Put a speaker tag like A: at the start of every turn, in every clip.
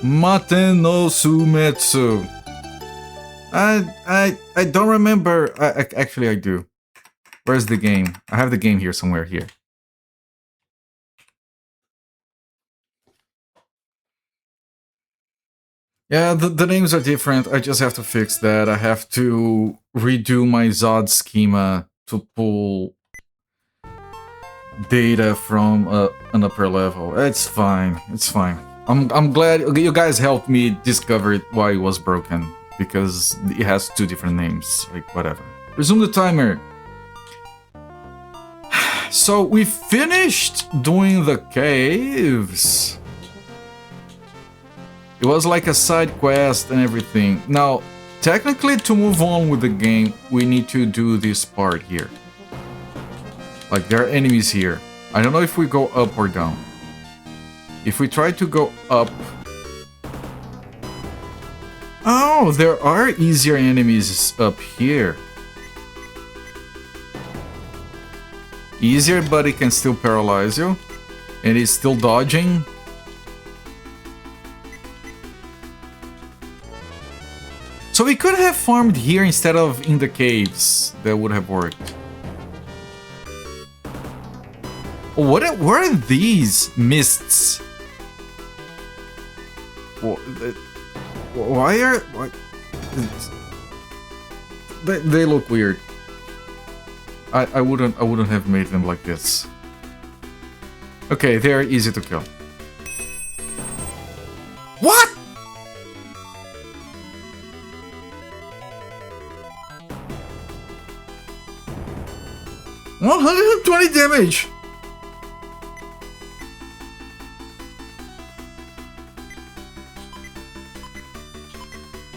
A: Maten no Sōmetsu. I don't remember. Actually, I do. Where's the game? I have the game here somewhere here. Yeah, the names are different. I just have to fix that. I have to redo my ZOD schema to pull data from an upper level. It's fine. It's fine. I'm glad you guys helped me discover why it was broken, because it has two different names. Like, whatever. Resume the timer. So we finished doing the caves. It was like a side quest and everything. Now, technically, to move on with the game, we need to do this part here. Like, there are enemies here. I don't know if we go up or down. If we try to go up... Oh, there are easier enemies up here. Easier, but it can still paralyze you. And it's still dodging. So we could have farmed here instead of in the caves. That would have worked. What are these mists? Why are... They look weird. I wouldn't have made them like this. Okay, they are easy to kill. What? $120 damage.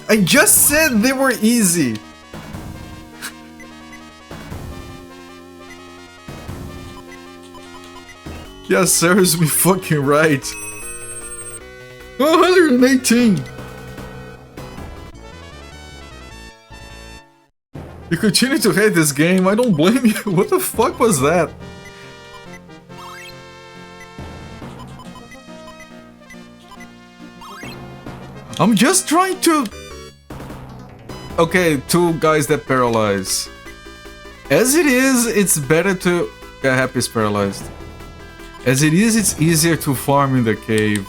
A: I just said they were easy. Yeah, serves me fucking right. 118. You continue to hate this game, I don't blame you. What the fuck was that? I'm just trying to... Okay, two guys that paralyze. As it is, it's better to... Yeah, Happy is paralyzed. As it is, it's easier to farm in the cave.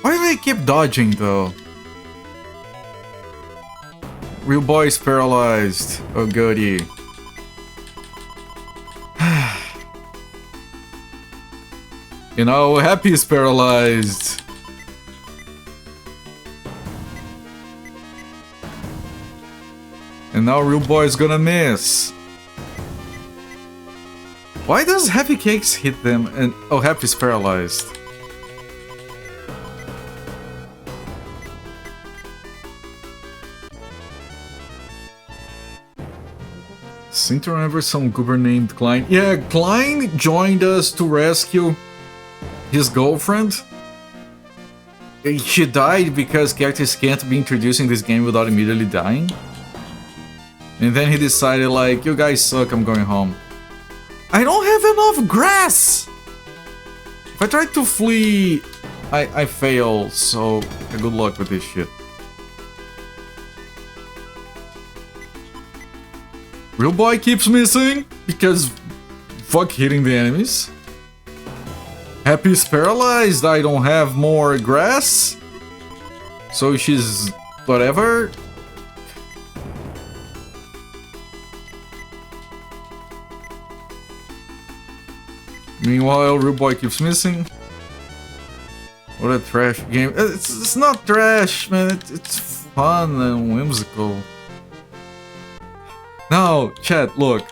A: Why do they keep dodging, though? Real boy is paralyzed. Oh, goody. You know, Happy is paralyzed. And now Real Boy is gonna miss. Why does Happy Cakes hit them and... Oh, Happy's paralyzed. Seem to remember some goober named Klein. Yeah, Klein joined us to rescue his girlfriend. She died because characters can't be introduced in this game without immediately dying. And then he decided, like, you guys suck, I'm going home. I don't have enough grass! If I try to flee, I fail, so good luck with this shit. Real Boy keeps missing, because fuck hitting the enemies. Happy's paralyzed, I don't have more grass. So she's... whatever. Meanwhile, Real Boy keeps missing. What a trash game. It's not trash, man. It's fun and whimsical. Now, chat, look.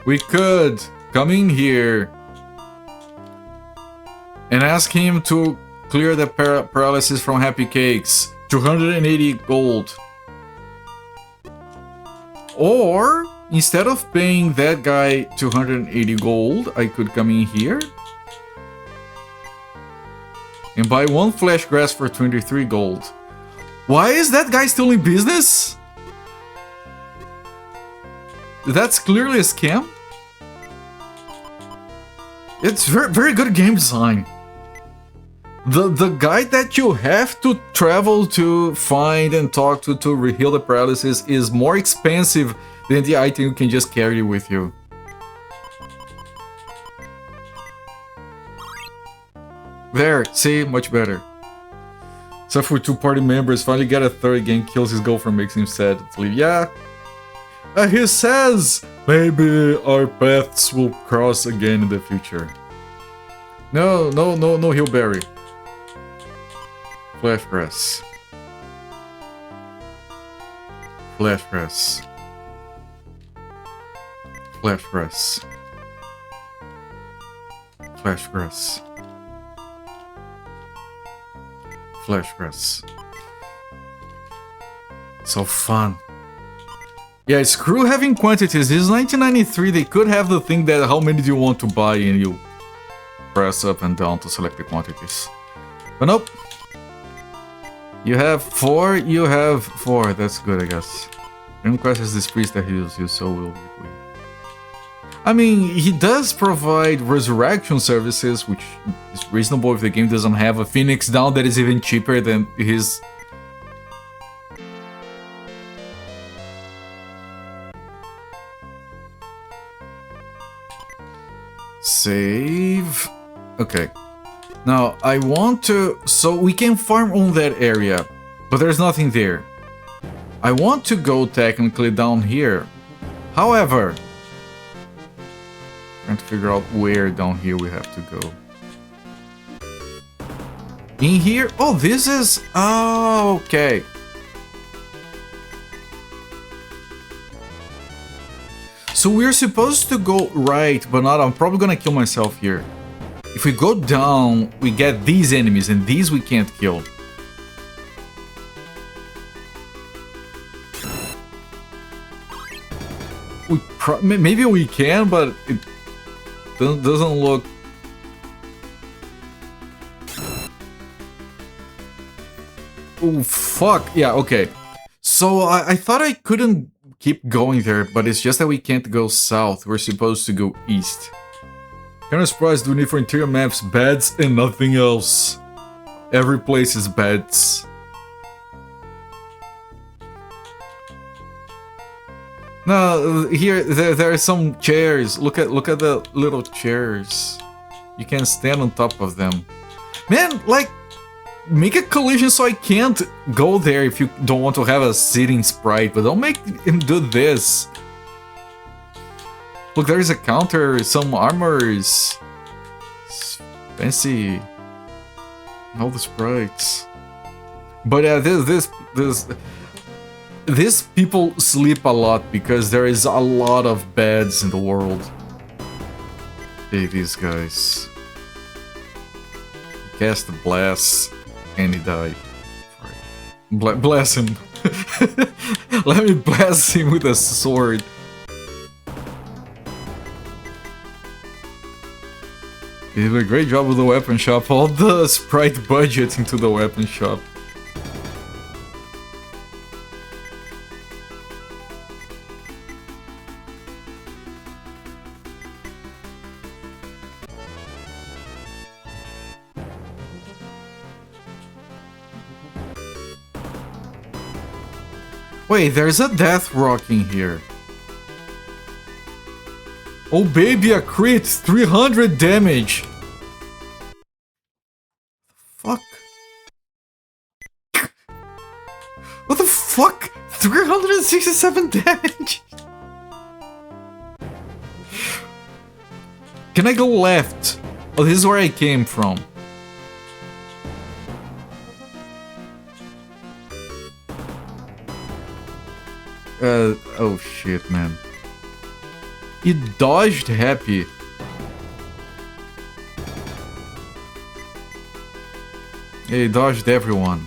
A: We could come in here and ask him to clear the paralysis from Happy Cakes. 280 gold. Or... instead of paying that guy 280 gold, I could come in here and buy one flesh grass for 23 gold. Why is that guy still in business? That's clearly a scam. It's very good game design. The guide that you have to travel to find and talk to heal the paralysis is more expensive than the item you can just carry with you. There, see, much better. Except for 2 party members, finally get a third game, kills his girlfriend, makes him sad to leave. Yeah. He says maybe our paths will cross again in the future. No, Hillberry. Flash press. Flash press. Flash press. Flash press. Flash press. So fun. Yeah, screw having quantities. This is 1993. They could have the thing that how many do you want to buy and you press up and down to select the quantities. But nope. You have 4, you have 4. That's good, I guess. Request is this priest that heals you, so will we. I mean, he does provide resurrection services, which is reasonable if the game doesn't have a Phoenix down that is even cheaper than his. Save. Okay. Now, I want to... So, we can farm on that area, but there's nothing there. I want to go technically down here. However... trying to figure out where down here we have to go. In here? Oh, this is... Oh, okay. So we're supposed to go right, but not... I'm probably gonna kill myself here. If we go down, we get these enemies, and these we can't kill. Maybe we can, but it doesn't look... Oh, fuck. Yeah, okay. So I thought I couldn't keep going there, but it's just that we can't go south. We're supposed to go east. Kind of surprised we need for interior maps beds and nothing else. Every place is beds. No, here there are some chairs. Look at the little chairs. You can stand on top of them. Man, like, make a collision so I can't go there if you don't want to have a sitting sprite, but don't make him do this. Look, there's a counter, some armors. It's fancy. All the sprites. But yeah, these people sleep a lot because there is a lot of beds in the world. Hey, these guys. Cast the blast and he died. Bless him. Let me blast him with a sword. They did a great job with the weapon shop. All the sprite budget into the weapon shop. Wait, there's a death rock in here. Oh baby, a crit! 300 damage! Fuck? What the fuck? 367 damage! Can I go left? Oh, this is where I came from. Oh shit, man. He dodged happy. He dodged everyone.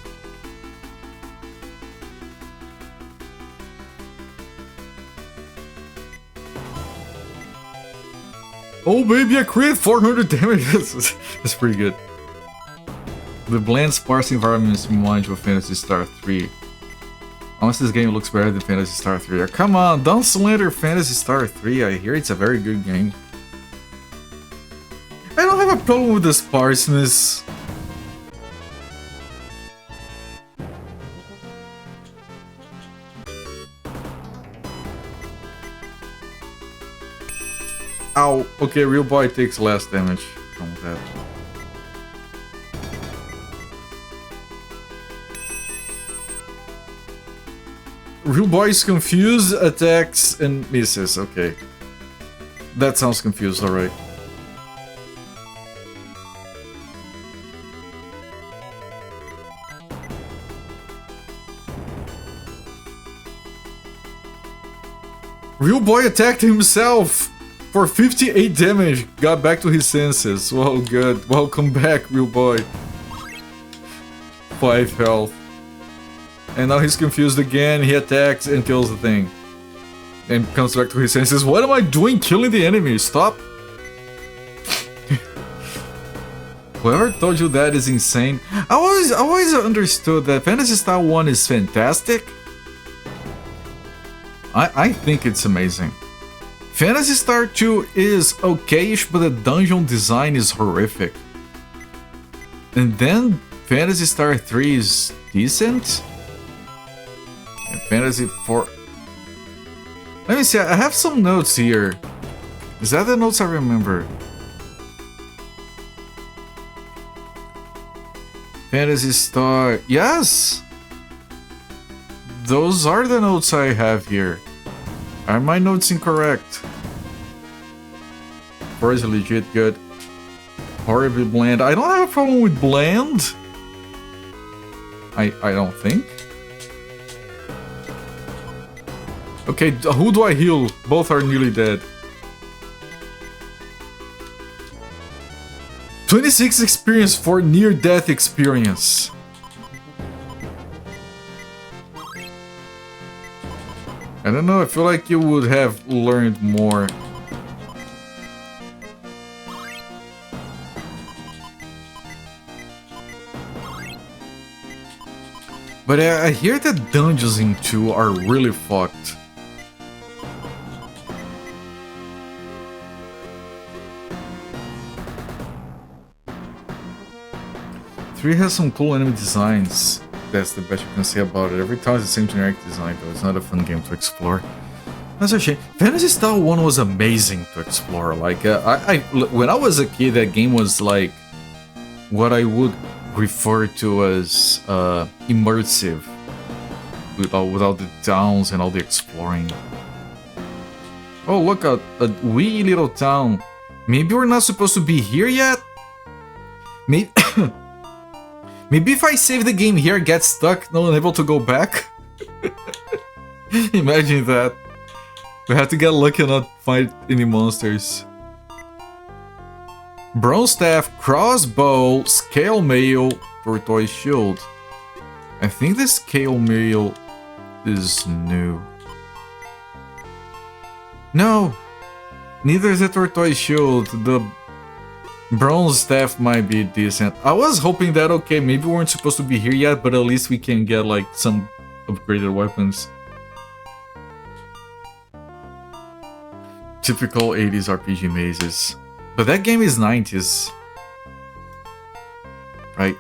A: Oh baby, I crit 400 damage. That's pretty good. The bland, sparse environments remind you of Phantasy Star 3. promise this game looks better than Phantasy Star 3. Come on, don't slander Phantasy Star 3. I hear it's a very good game. I don't have a problem with the sparseness. Ow. Okay, real boy takes less damage from that. Real boy is confused, attacks, and misses. Okay. That sounds confused, alright. Real boy attacked himself for 58 damage. Got back to his senses. Well, good. Welcome back, real boy. 5 health. And now he's confused again. He attacks and kills the thing. And comes back to his senses. What am I doing killing the enemy? Stop. Whoever told you that is insane. I always understood that Phantasy Star 1 is fantastic. I think it's amazing. Phantasy Star 2 is okayish, but the dungeon design is horrific. And then Phantasy Star 3 is decent. And Phantasy 4... Let me see, I have some notes here. Is that the notes I remember? Phantasy Star... Yes! Those are the notes I have here. Are my notes incorrect? 4 is legit good. Horribly bland. I don't have a problem with bland. I don't think. Okay, who do I heal? Both are nearly dead. 26 experience for near-death experience. I don't know, I feel like you would have learned more. But I hear that dungeons in 2 are really fucked. Three has some cool enemy designs. That's the best you can say about it. Every time it's the same generic design though. It's not a fun game to explore. That's a shame. Phantasy Star 1 was amazing to explore. Like, when I was a kid, that game was like what I would refer to as immersive. With all the towns and all the exploring. Oh, look, a wee little town. Maybe we're not supposed to be here yet? Maybe... Maybe if I save the game here, get stuck, not unable to go back? Imagine that. We have to get lucky and not fight any monsters. Bronze staff, crossbow, scale mail, tortoise shield. I think the scale mail is new. No! Neither is the tortoise shield. The bronze staff might be decent. I was hoping that, okay, maybe we weren't supposed to be here yet, but at least we can get, like, some upgraded weapons. Typical 80s RPG mazes. But that game is 90s. Right?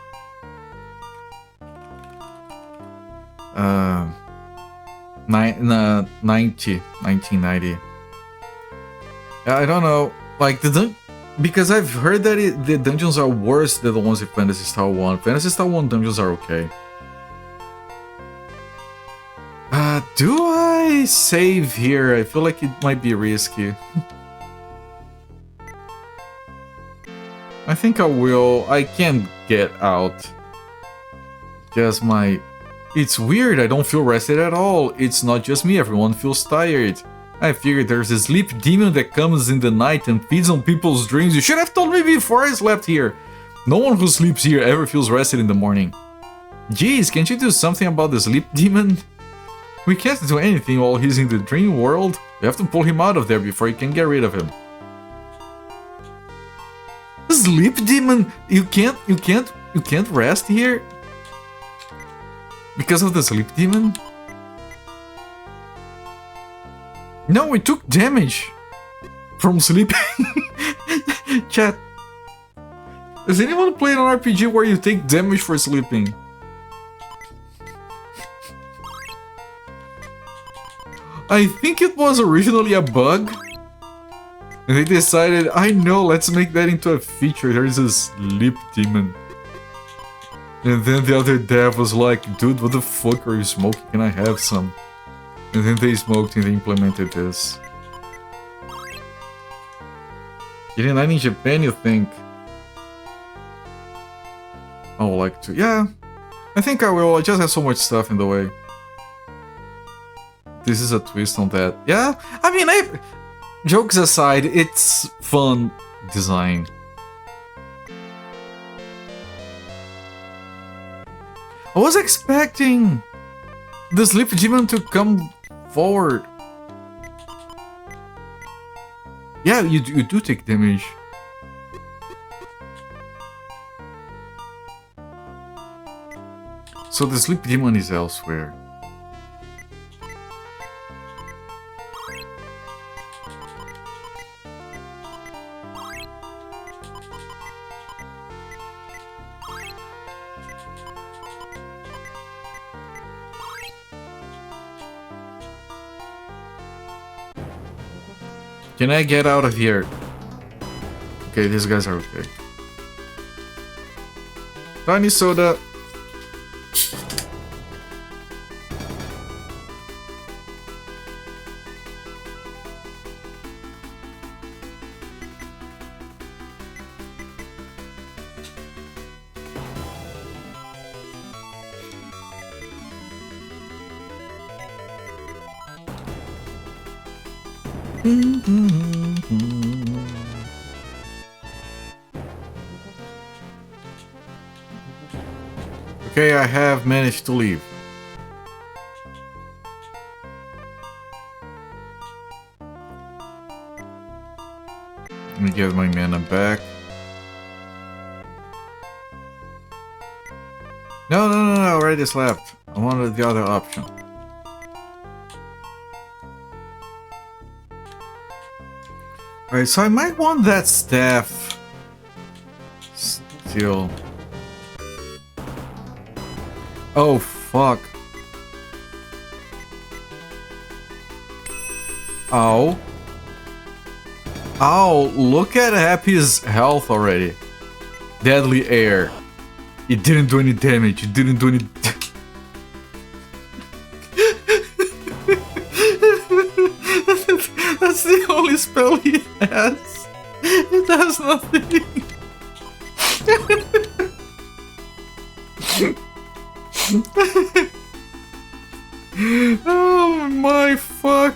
A: 1990. I don't know. Like, because I've heard that the dungeons are worse than the ones in Phantasy Star 1. Phantasy Star 1 dungeons are okay. Do I save here? I feel like it might be risky. I think I will. I can't get out. Just my... It's weird, I don't feel rested at all. It's not just me, everyone feels tired. I figured there's a sleep demon that comes in the night and feeds on people's dreams. You should have told me before I slept here. No one who sleeps here ever feels rested in the morning. Jeez, can't you do something about the sleep demon? We can't do anything while he's in the dream world. We have to pull him out of there before you can get rid of him. Sleep demon? You can't rest here? Because of the sleep demon? No, we took damage from sleeping. Chat. Has anyone played an RPG where you take damage for sleeping? I think it was originally a bug. And they decided, I know, let's make that into a feature. There is a sleep demon. And then the other dev was like, dude, what the fuck are you smoking? Can I have some? And then they smoked and they implemented this. Getting that in Japan, you think? I would like to. Yeah, I think I will. I just have so much stuff in the way. This is a twist on that. Yeah, I mean, jokes aside, it's fun design. I was expecting the sleep demon to come forward. Yeah, you do take damage. So the sleep demon is elsewhere. Can I get out of here? Okay, these guys are okay. Tiny soda. Okay, I have managed to leave. Let me get my mana back. No, I already slept. I wanted the other option. Alright, so I might want that staff still. Oh, fuck. Ow. Ow, look at Happy's health already. Deadly air. It didn't do any damage, it didn't do any... That's the only spell he has. It does nothing. Oh my fuck.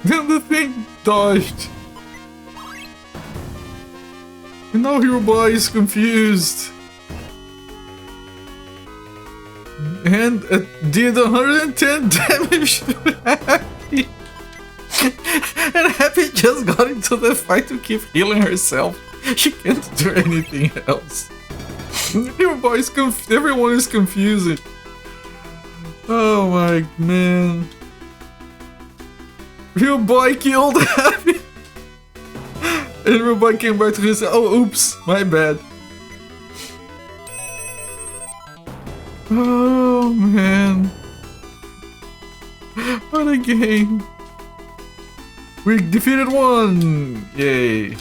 A: Then the thing dodged. And now your boy is confused. And it did 110 damage to Happy. And Happy just got into the fight to keep healing herself. She can't do anything else. Your boy is everyone is confusing. Oh my man. Real boy killed Happy. And real boy came back to his. Oh, oops, my bad. Oh man. What a game. We defeated one. Yay.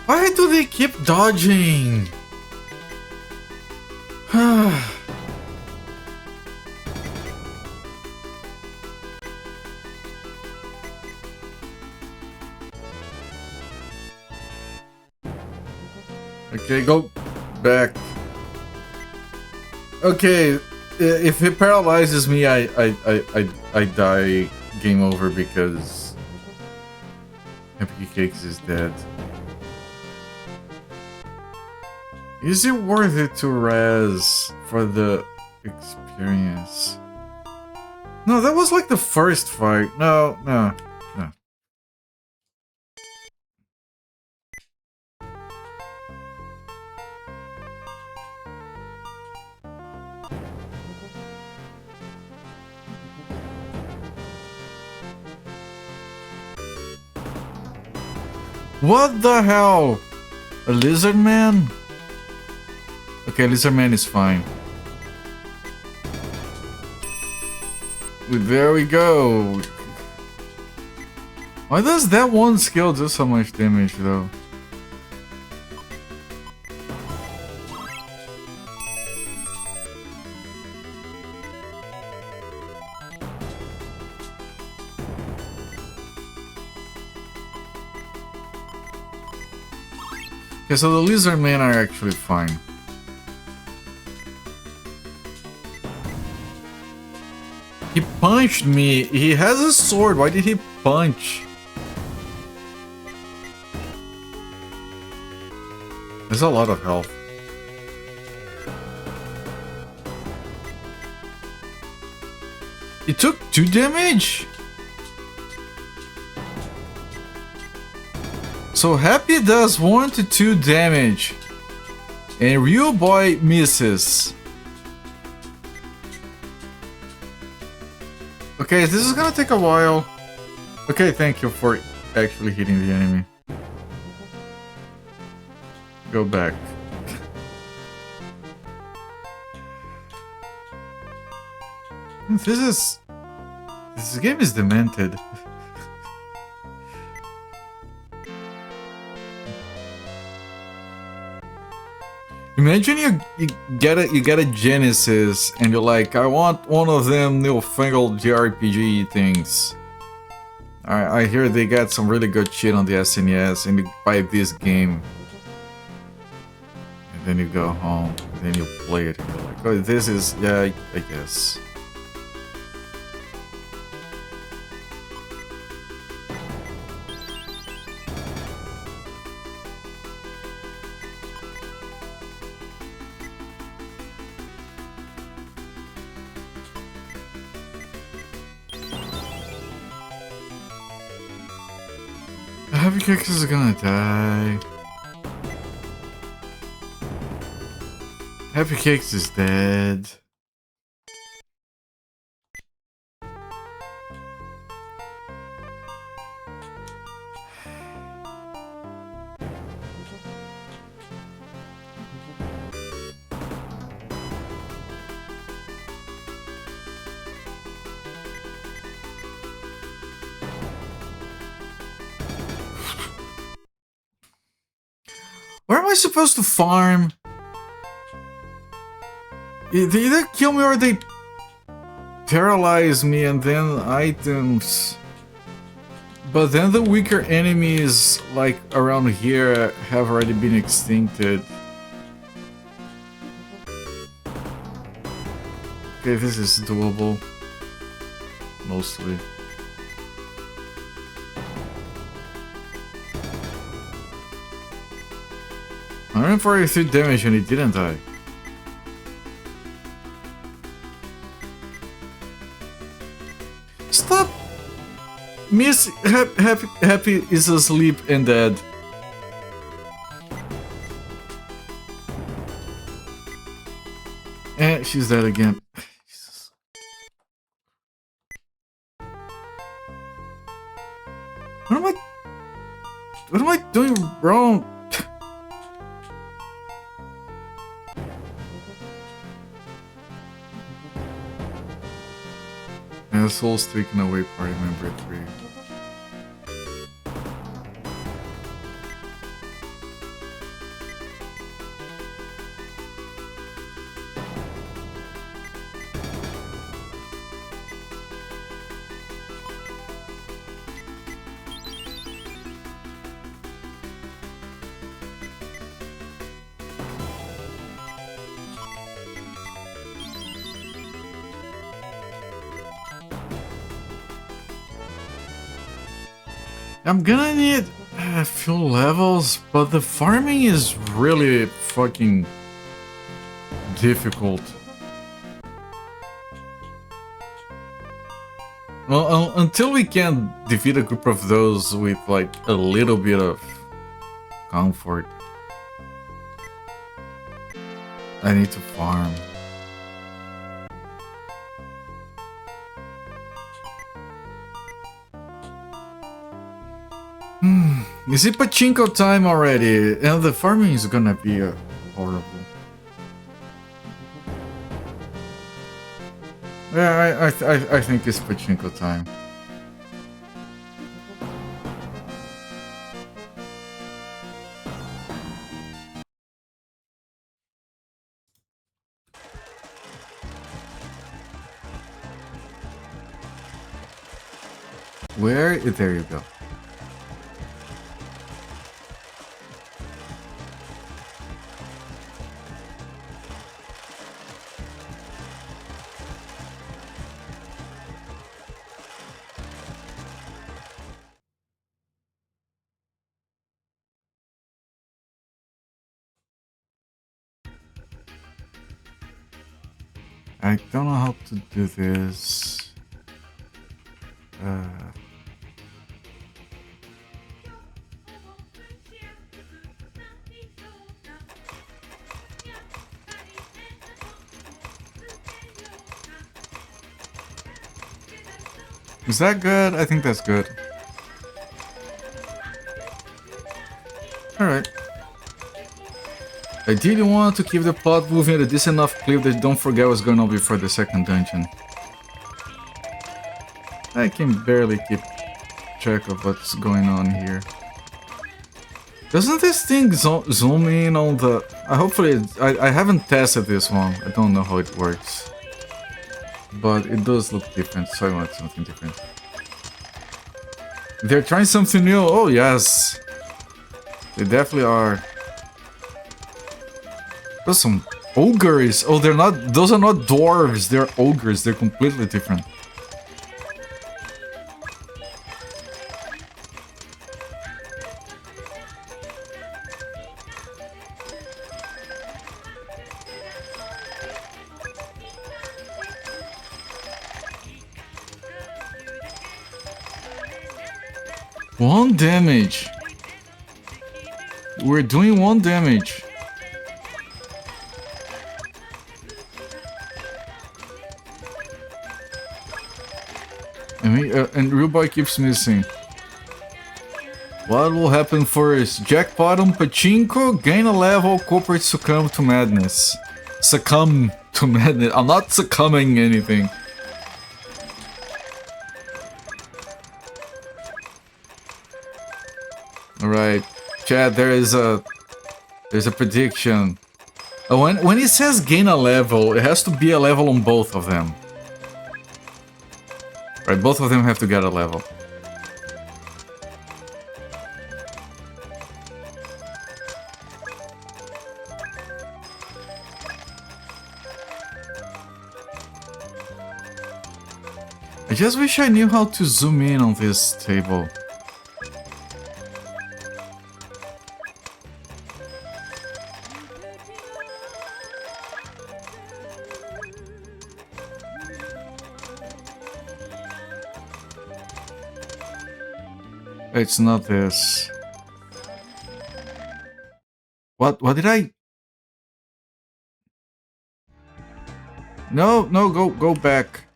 A: Why do they keep dodging? Okay, go back. Okay, if it paralyzes me, I die. Game over because Happy Cakes is dead. Is it worth it to res for the experience. No, that was like the first fight. No. What the hell? A lizard man? Okay, lizard man is fine. There we go. Why does that one skill do so much damage though? Okay, so the lizard men are actually fine. He punched me. He has a sword. Why did he punch? There's a lot of health. He took 2 damage? So Happy does 1 to 2 damage. And Real Boy misses. Okay, this is gonna take a while. Okay, thank you for actually hitting the enemy. Go back. This game is demented. Imagine you get a Genesis and you're like, I want one of them newfangled JRPG things. I hear they got some really good shit on the SNES and you buy this game. And then you go home, and then you play it and you're like, oh, this is, yeah, I guess. Happy Cakes is gonna die. Happy Cakes is dead. Where am I supposed to farm? They either kill me or they paralyze me and then items. But then the weaker enemies like around here have already been extincted. Okay, this is doable. Mostly. 143 damage and he didn't die. Stop! Miss Happy is asleep and dead. And she's dead again. Jesus. What am I doing wrong? Soul's taken away party member 3. I'm gonna need a few levels, but the farming is really fucking difficult. Well, until we can defeat a group of those with like a little bit of comfort, I need to farm. Is it pachinko time already? And the farming is gonna be horrible. Yeah, I think it's pachinko time. Where? There you go. I don't know how to do this. Is that good? I think that's good. Alright. I didn't want to keep the plot moving at a decent enough clip that you don't forget what's going on before the second dungeon. I can barely keep track of what's going on here. Doesn't this thing zoom in on the... hopefully, I haven't tested this one. I don't know how it works. But it does look different, so I want something different. They're trying something new. Oh, yes. They definitely are. Those are some ogres. Oh, they're not... those are not dwarves. They're ogres. They're completely different. One damage. We're doing 1 damage. And Real Boy keeps missing. What will happen first? Jackpot on pachinko, gain a level, corporate succumb to madness. Succumb to madness. I'm not succumbing anything. Alright, chat, there's a prediction. When it says gain a level, it has to be a level on both of them. Right, both of them have to get a level. I just wish I knew how to zoom in on this table. It's not this. What did I... No, go back.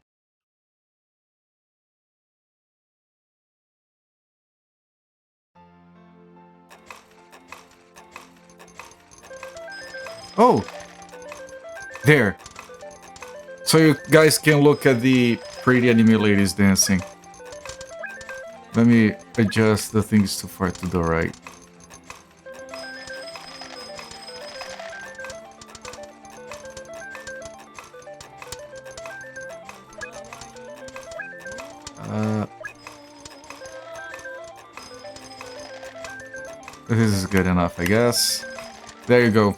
A: Oh! There. So you guys can look at the pretty anime ladies dancing. Let me adjust the things too far to the right. This is good enough, I guess. There you go.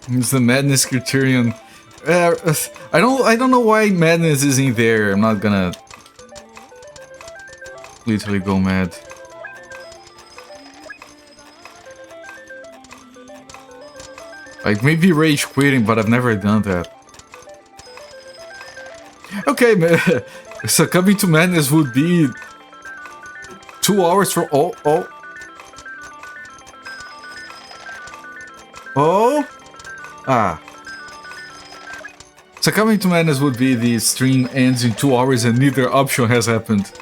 A: It's the madness criterion. I don't know why madness isn't there. I'm not gonna literally go mad. Like maybe rage quitting, but I've never done that. Okay, man. Succumbing to madness would be 2 hours for Succumbing to madness would be the stream ends in 2 hours and neither option has happened.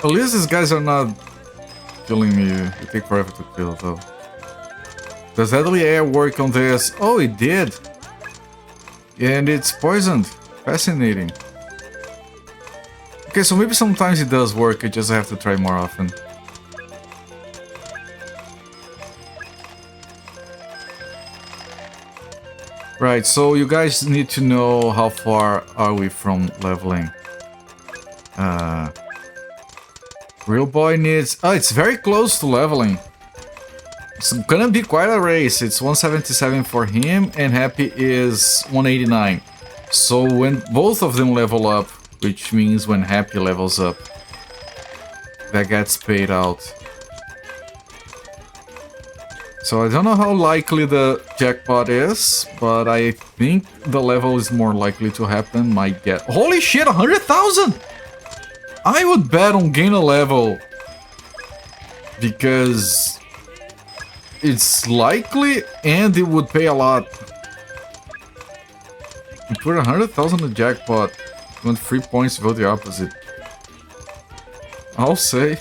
A: At least these guys are not killing me. It take forever to kill, though. Does deadly air work on this? Oh, it did! And it's poisoned. Fascinating. Okay, so maybe sometimes it does work, I just have to try more often. Right, so you guys need to know how far are we from leveling. Real boy needs... Oh, it's very close to leveling. It's gonna be quite a race. It's 177 for him, and Happy is 189. So when both of them level up, which means when Happy levels up, that gets paid out. So I don't know how likely the jackpot is, but I think the level is more likely to happen. Might get... Holy shit, 100,000! I would bet on gain a level, because it's likely and it would pay a lot. You put 100,000 in the jackpot, you want 3 points, vote the opposite. I'll say.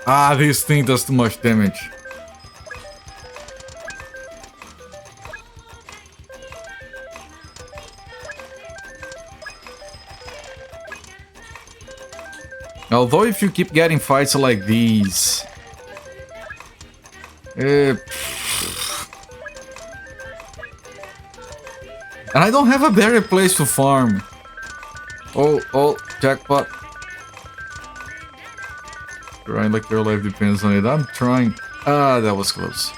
A: Ah, this thing does too much damage. Although if you keep getting fights like these... And I don't have a better place to farm. Oh, jackpot. Right, like your life depends on it. I'm trying. Ah, that was close.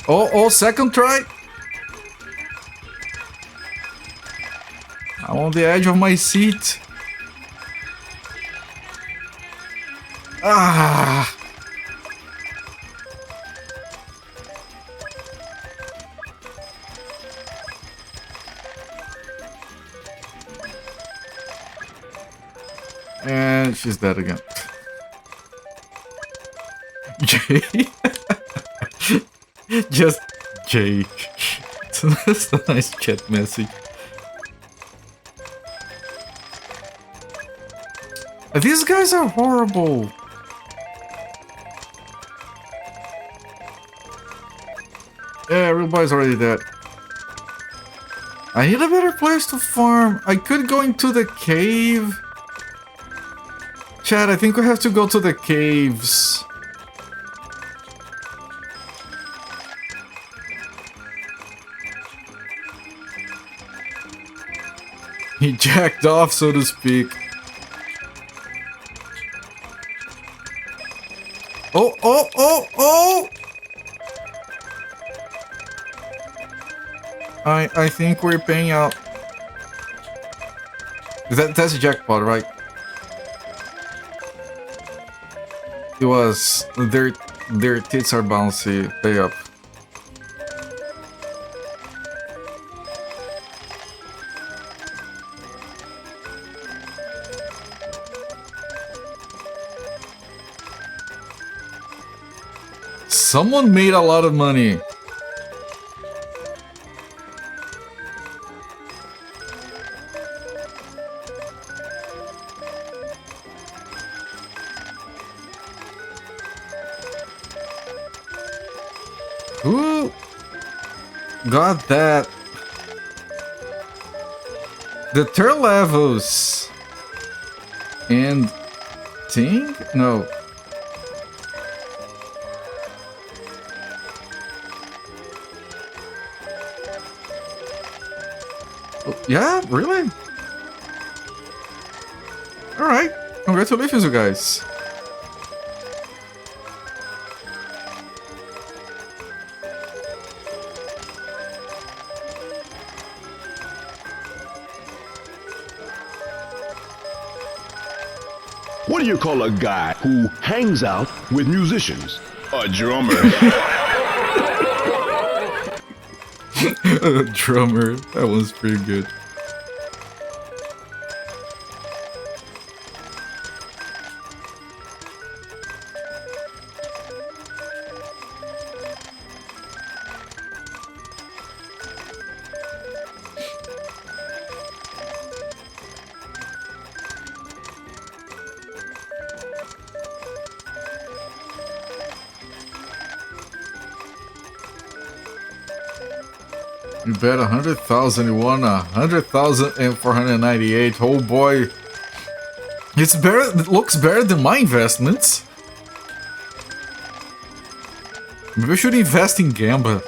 A: Oh, second try. I'm on the edge of my seat. Ah. And she's dead again. Jay. Just Jay. That's a nice chat message. These guys are horrible. Yeah, everybody's already dead. I need a better place to farm. I could go into the cave. Chad, I think we have to go to the caves. He jacked off, so to speak. Oh! I think we're paying out. That's a jackpot, right? It was. Their tits are bouncy. Pay up. Someone made a lot of money. Who got that? The third levels and thing? No. Yeah, really? Alright, congratulations, you guys.
B: What do you call a guy who hangs out with musicians? A drummer.
A: A drummer. That one's pretty good. You bet 100,000, you won 100,498. Oh boy. It's better, it looks better than my investments. Maybe I should invest in Gamba.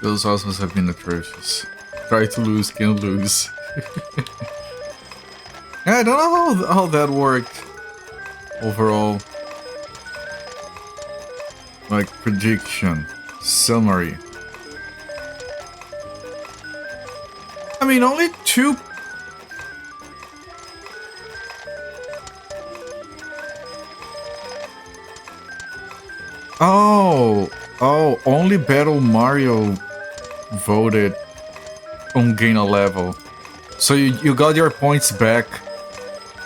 A: Those osmos have been atrocious. Try to lose, can't lose. I don't know how that worked overall. Like prediction, summary. I mean, only 2. Oh, only Battle Mario voted on gain a level. So you got your points back,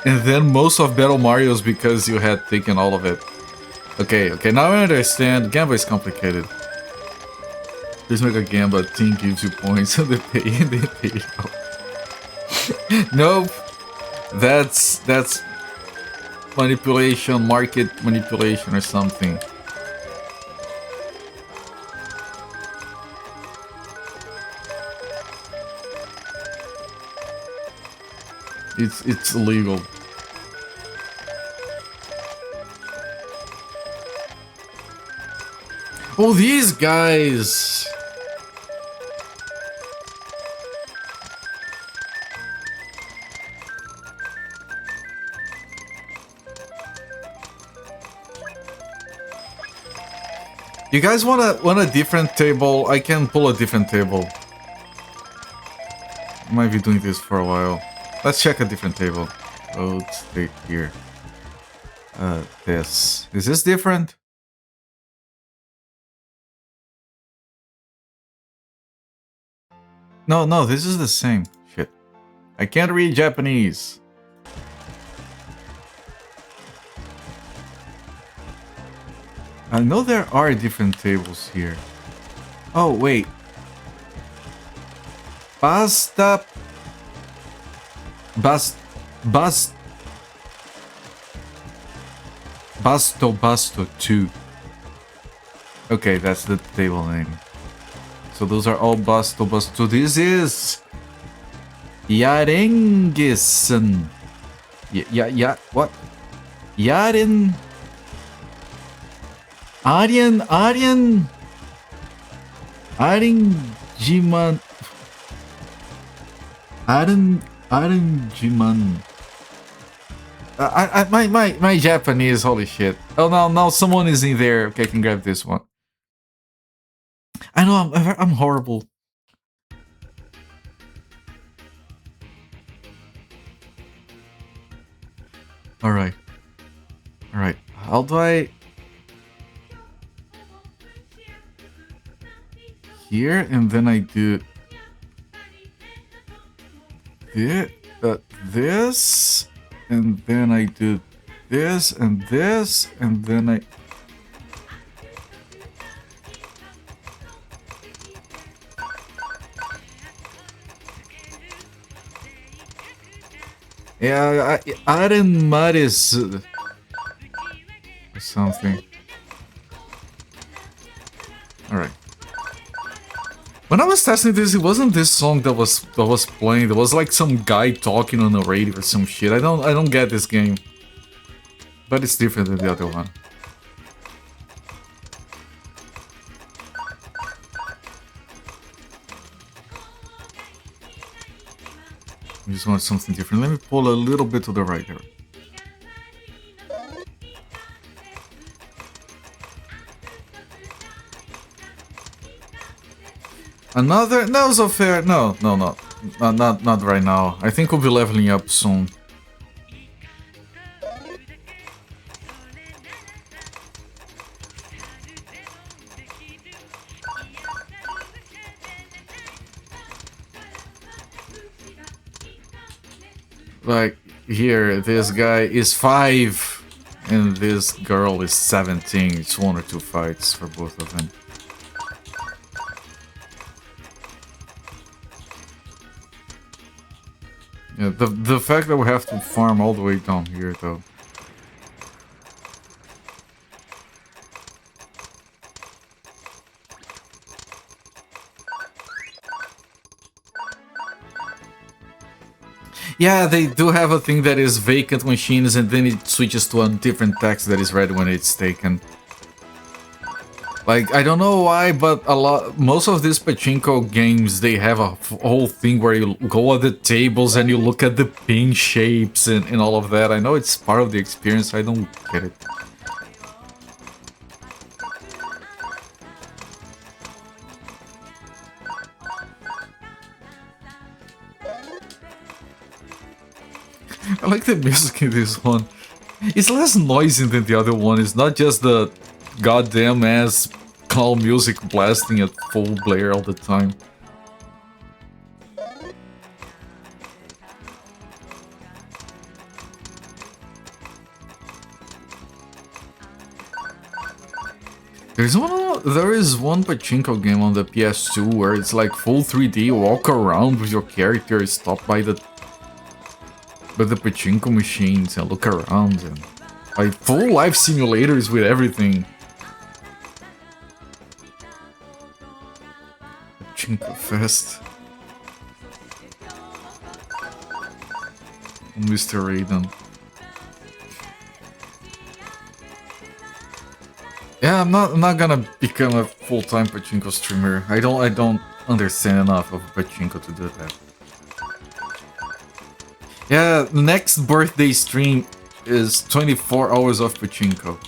A: and then most of Battle Mario's because you had taken all of it. Okay, now I understand. Gamba is complicated. Please make a Gamba team gives you points and they pay out. Nope. That's manipulation, market manipulation or something. It's illegal. Oh, these guys. You guys want a different table? I can pull a different table. I might be doing this for a while. Let's check a different table. Oh, stay here. This. Is this different? No, this is the same. Shit. I can't read Japanese. I know there are different tables here. Oh, wait. Basto 2. Okay, that's the table name. So those are all Basto. This is Yarengisen. What? Aryan Jiman. My Japanese, holy shit. Oh no, now someone is in there. Okay, I can grab this one. I know I'm horrible. All right. How do I? Here, and then I do this, and then I do this, and this, and then I. Yeah, Iron Maris or something. All right. When I was testing this, it wasn't this song that was playing. There was like some guy talking on the radio or some shit. I don't get this game. But it's different than the other one. I just want something different. Let me pull a little bit to the right here. Another? No, so fair. No, not right now. I think we'll be leveling up soon. Like, here, this guy is 5, and this girl is 17. It's 1 or 2 fights for both of them. Yeah, the fact that we have to farm all the way down here, though. Yeah, they do have a thing that is vacant machines, and then it switches to a different text that is ready when it's taken. Like, I don't know why, but most of these pachinko games, they have a whole thing where you go at the tables and you look at the pin shapes and all of that. I know it's part of the experience, I don't get it. I like the music in this one. It's less noisy than the other one. It's not just the goddamn ass call music blasting at full blare all the time. There is one pachinko game on the PS2 where it's like full 3D, walk around with your character, stop by the pachinko machines and look around, and like full life simulators with everything. Pachinko Fest. Mr. Raiden. Yeah, I'm not gonna become a full-time pachinko streamer. I don't understand enough of pachinko to do that. Yeah, next birthday stream is 24 hours of pachinko.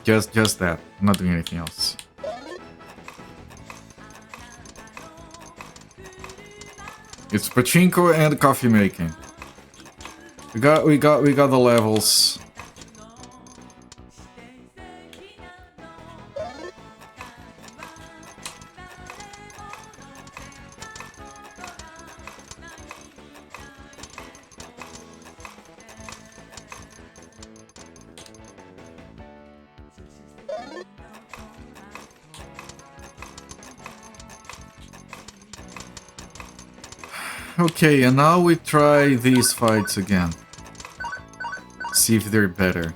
A: Just that. I'm not doing anything else. It's pachinko and coffee making. We got the levels. Okay, and now we try these fights again. See if they're better.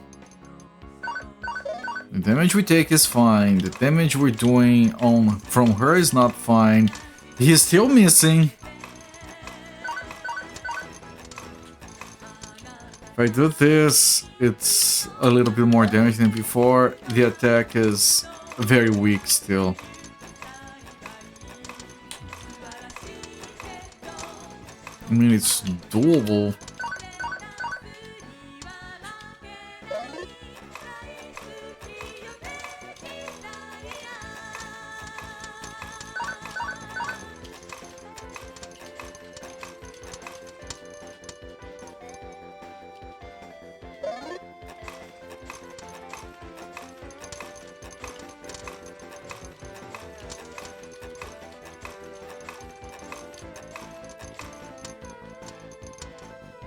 A: The damage we take is fine. The damage we're doing from her is not fine. He's still missing. If I do this, it's a little bit more damage than before. The attack is very weak still. I mean, it's doable.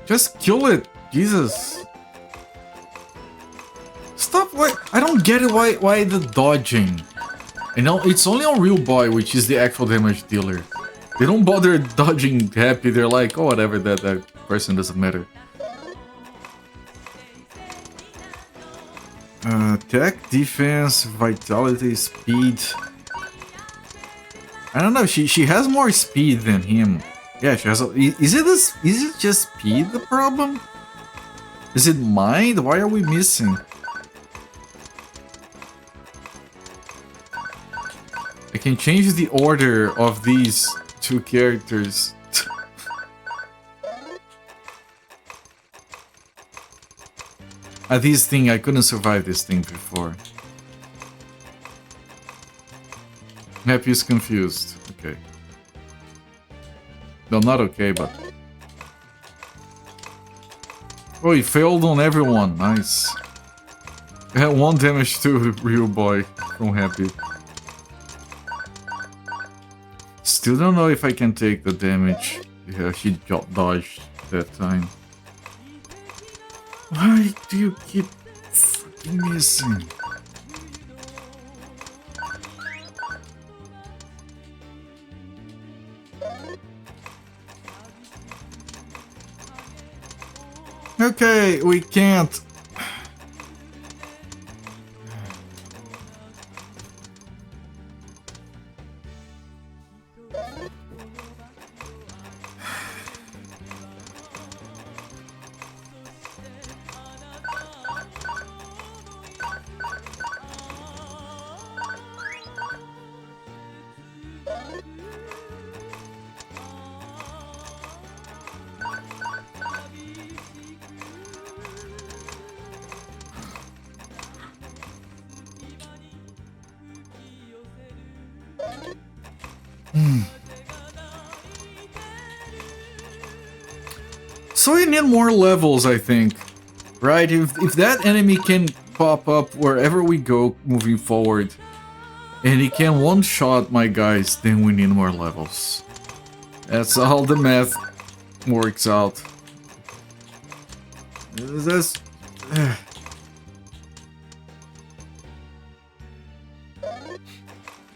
A: Just kill it, Jesus. Stop, I don't get it, why the dodging? You know, it's only on Real Boy, which is the actual damage dealer. They don't bother dodging happy, they're like, oh whatever, that person doesn't matter. Attack, defense, vitality, speed. I don't know. She has more speed than him. Yeah, she has. Is it just speed the problem? Is it mind? Why are we missing? I can change the order of these two characters. This thing, I couldn't survive this thing before. Happy is confused. Okay. Well, not okay, but... Oh, he failed on everyone. Nice. I had 1 damage to real boy from Happy. Still don't know if I can take the damage. Yeah, he dodged that time. Why do you keep fucking missing? Okay, we can't. So we need more levels, I think. Right? If that enemy can pop up wherever we go moving forward, and he can one-shot my guys, then we need more levels. That's how the math works out. That's...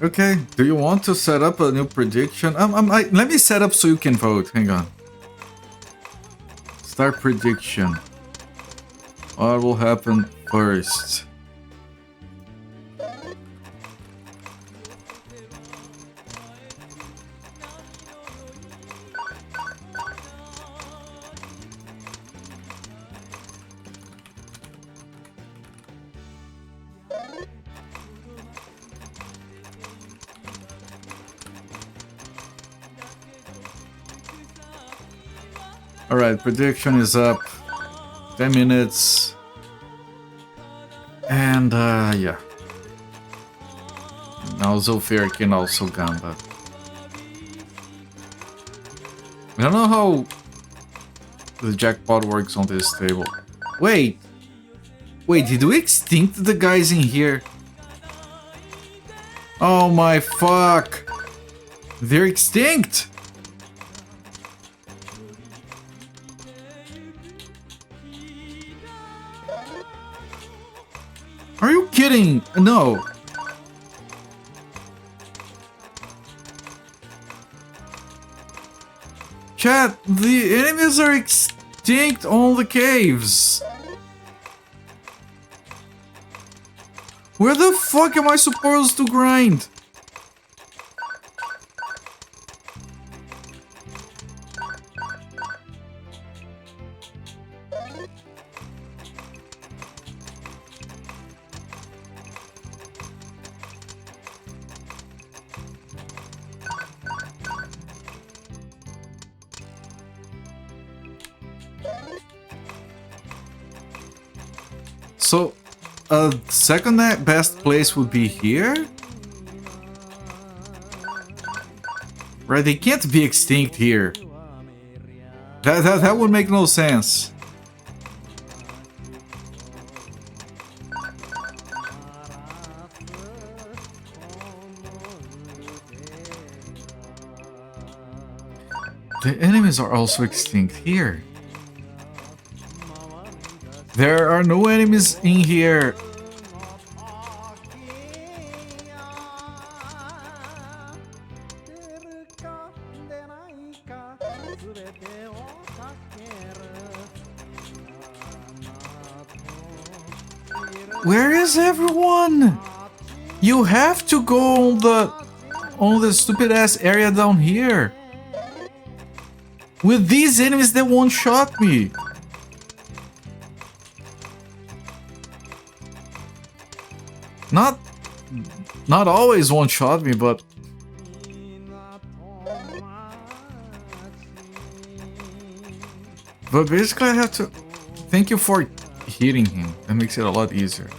A: Okay, do you want to set up a new prediction? Let me set up so you can vote. Hang on. Start prediction. What will happen first? Alright, prediction is up. 10 minutes. And, yeah. Now Zolfir can also gamba. I don't know how the jackpot works on this table. Wait! Wait, did we extinct the guys in here? Oh my fuck! They're extinct! Are you kidding? No. Chat, the enemies are extinct on the caves. Where the fuck am I supposed to grind? So, second best place would be here? Right, they can't be extinct here. That would make no sense. The enemies are also extinct here. There are no enemies in here. Where is everyone? You have to go on the stupid ass area down here. With these enemies that one-shot me. Not always one-shot me, but... But basically I have to... Thank you for hitting him. That makes it a lot easier.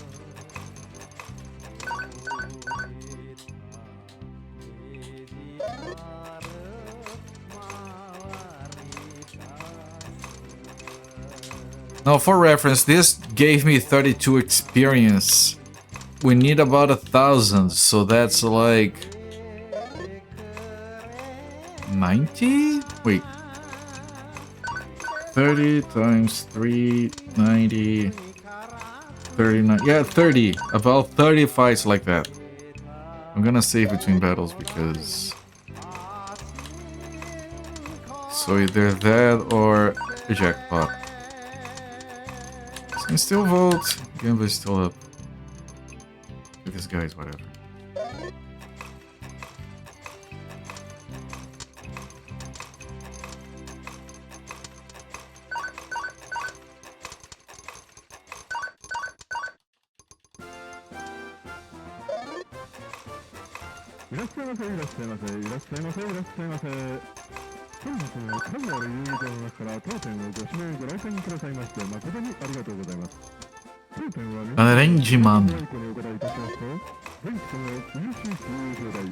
A: Now, for reference, this gave me 32 experience. We need about 1,000, so that's like... 90? Wait. 30 times 3, 90... 39... Yeah, 30. About 30 fights like that. I'm gonna save between battles because... So either that or a jackpot. Can still vote. Gamble is still up. This guy is whatever. Range man.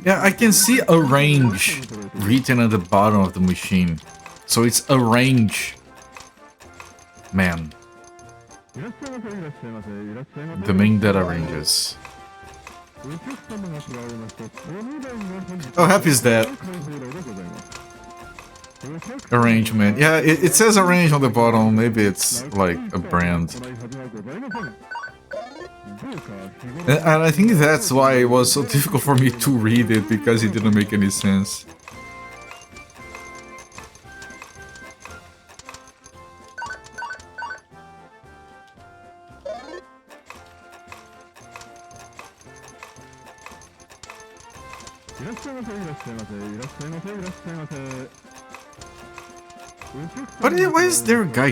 A: Yeah, I can see a range written at the bottom of the machine. So it's a range man. The main data ranges. How happy is that? Arrangement. Yeah, it says arrange on the bottom. Maybe it's like a brand. And I think that's why it was so difficult for me to read it, because it didn't make any sense. Why is there a guy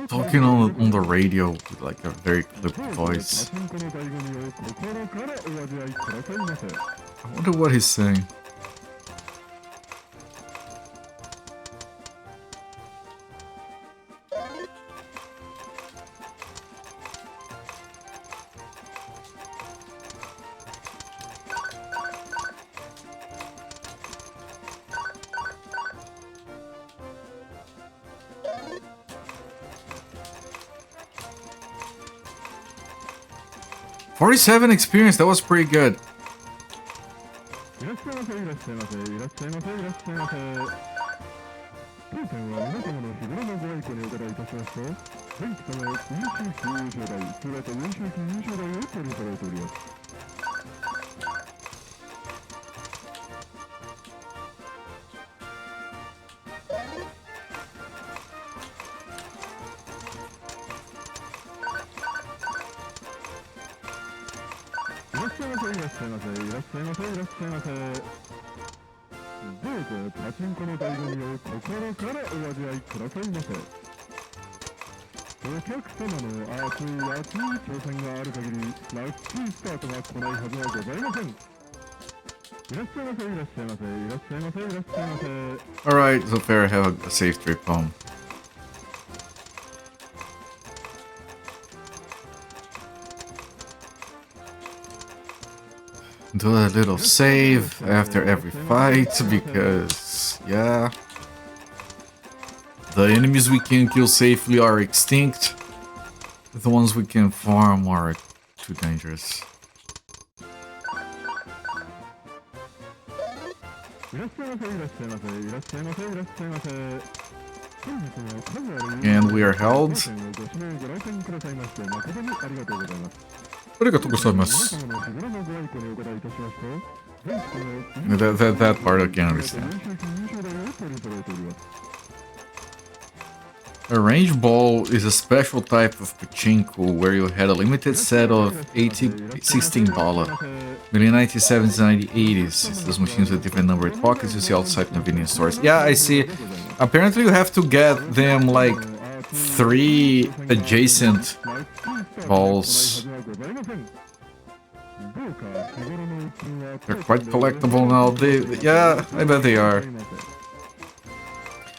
A: talking on the radio with like a very clipped voice? I wonder what he's saying. $47 experience, that was pretty good. Alright, so fair, I have a safe trip home. Do a little save after every fight, because, yeah, the enemies we can kill safely are extinct. The ones we can farm are too dangerous. And we are held. That part I can't understand. A range ball is a special type of pachinko where you had a limited set of 16 bala. Between 1970s and 1980s, it's those machines with different numbered pockets you see outside convenience stores. Yeah, I see. Apparently you have to get them like 3 adjacent balls. They're quite collectible now. Yeah, I bet they are.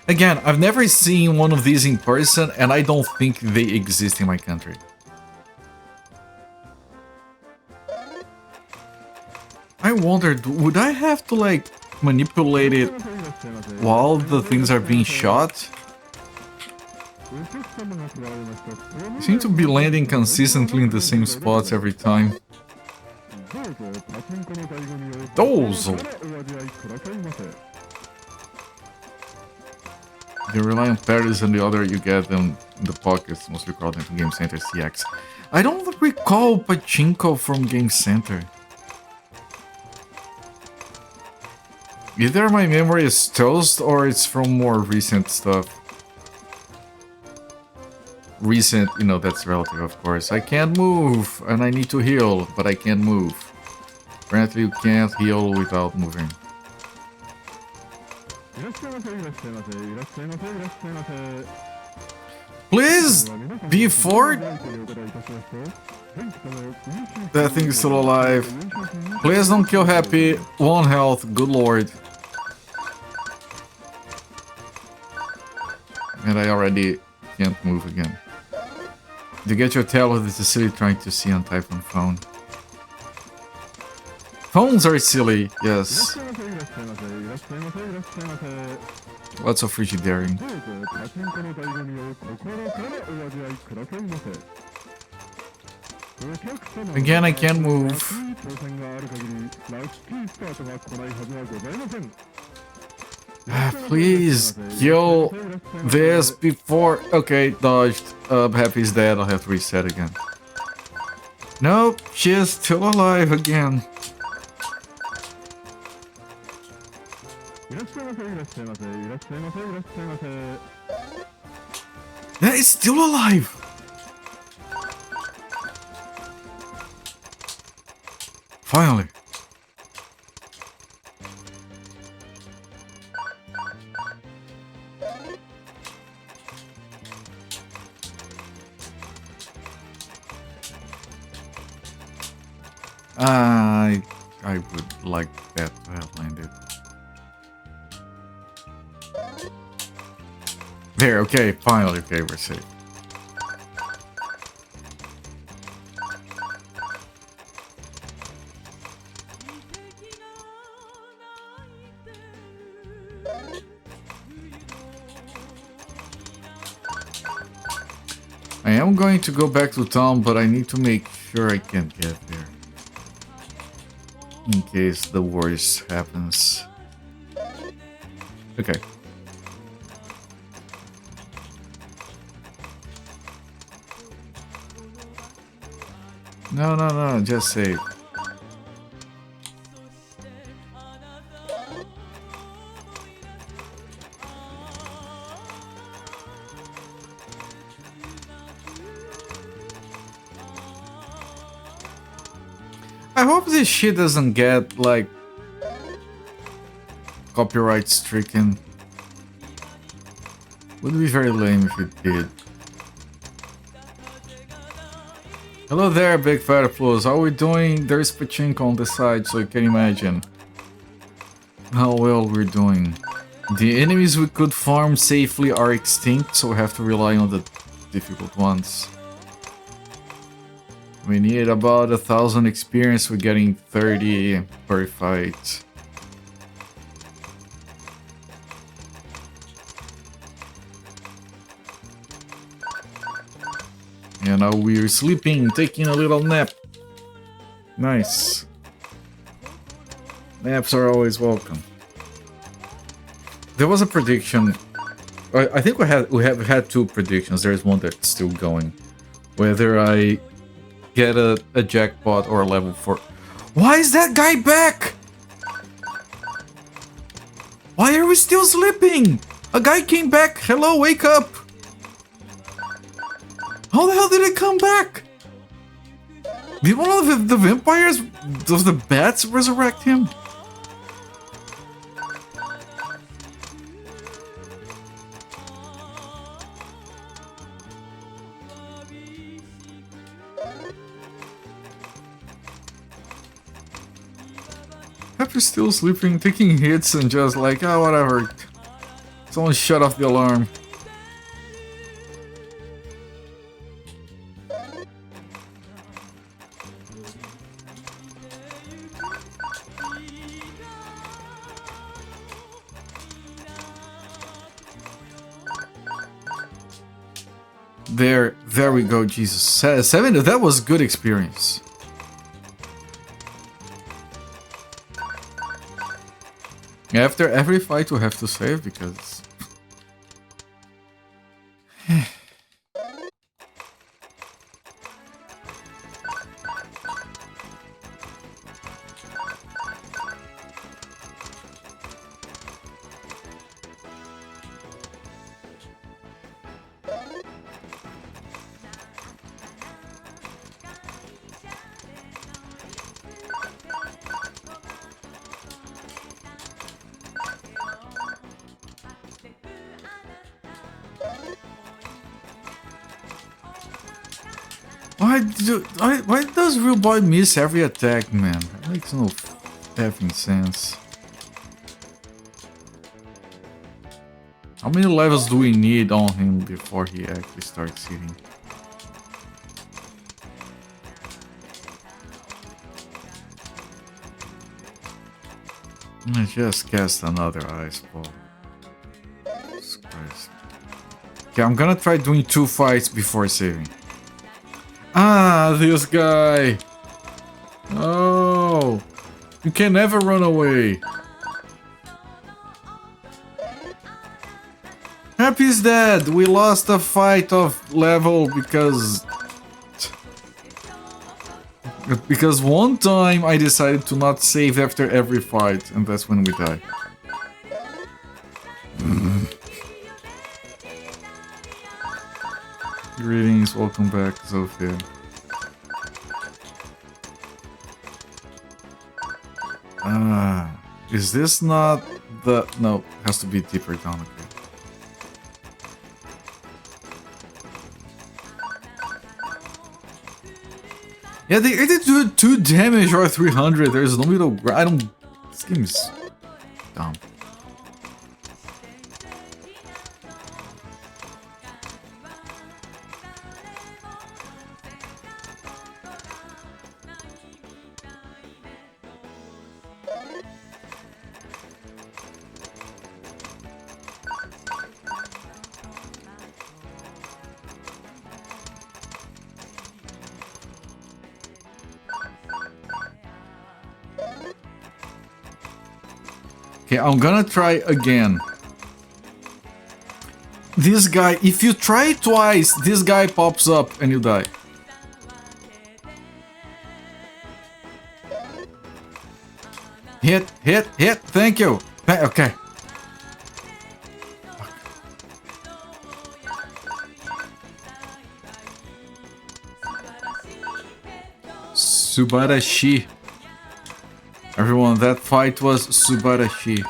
A: Again, I've never seen one of these in person, and I don't think they exist in my country. I wondered, would I have to, like, manipulate it while the things are being shot? I seem to be landing consistently in the same spots every time. Those! You rely on parries and the other you get them in the pockets, most recall them from Game Center CX. I don't recall pachinko from Game Center. Either my memory is toast or it's from more recent stuff. Recent, you know, that's relative, of course. I can't move and I need to heal, but I can't move. Apparently you can't heal without moving. Please! Before... That thing is still alive. Please don't kill Happy. 1 health, good lord. And I already can't move again. You get your tail with the silly trying to see on Typhoon phone. Phones are silly, yes. Lots of frigidaring. Again, I can't move. Please kill this before... Okay, dodged. Happy's dead, I'll have to reset again. Nope, she's still alive again. That is still alive! Finally. I would like that to have landed. There, okay, finally, okay, we're safe. I am going to go back to town, but I need to make sure I can get there. In case the worst happens. Okay. No, just save. I hope this shit doesn't get, like, copyright stricken. Would be very lame if it did. Hello there, Big Fat Flows. How are we doing? There's pachinko on the side, so you can imagine how well we're doing. The enemies we could farm safely are extinct, so we have to rely on the difficult ones. We need about 1,000 experience, we're getting 30 per fight. And now we're sleeping, taking a little nap. Nice. Naps are always welcome. There was a prediction. I think we have had 2 predictions. There's one that's still going. Whether I get a jackpot or a level 4. Why is that guy back? Why are we still sleeping? A guy came back. Hello, wake up. How the hell did it come back? Did one of the vampires of the bats resurrect him? Happy's still sleeping, taking hits and just like, oh, whatever. Someone shut off the alarm. There we go, Jesus. 7, that was good experience. After every fight we have to save because... Why does Real Boy miss every attack, man? That makes no effing sense. How many levels do we need on him before he actually starts hitting? I just cast another ice ball. Jesus Christ. Okay, I'm gonna try doing 2 fights before saving. Ah, this guy! Oh! You can never run away! Happy's dead! We lost a fight of level because... Because one time I decided to not save after every fight, and that's when we die. Greetings, welcome back, Sophia. Is this not the... No, it has to be deeper down, okay. Yeah, they either do 2 damage or 300, there's no middle ground. I don't... This game is dumb. Okay, I'm gonna try again. This guy, if you try twice, this guy pops up and you die. Hit, thank you. Okay. Subarashi. Everyone, that fight was Subarashi.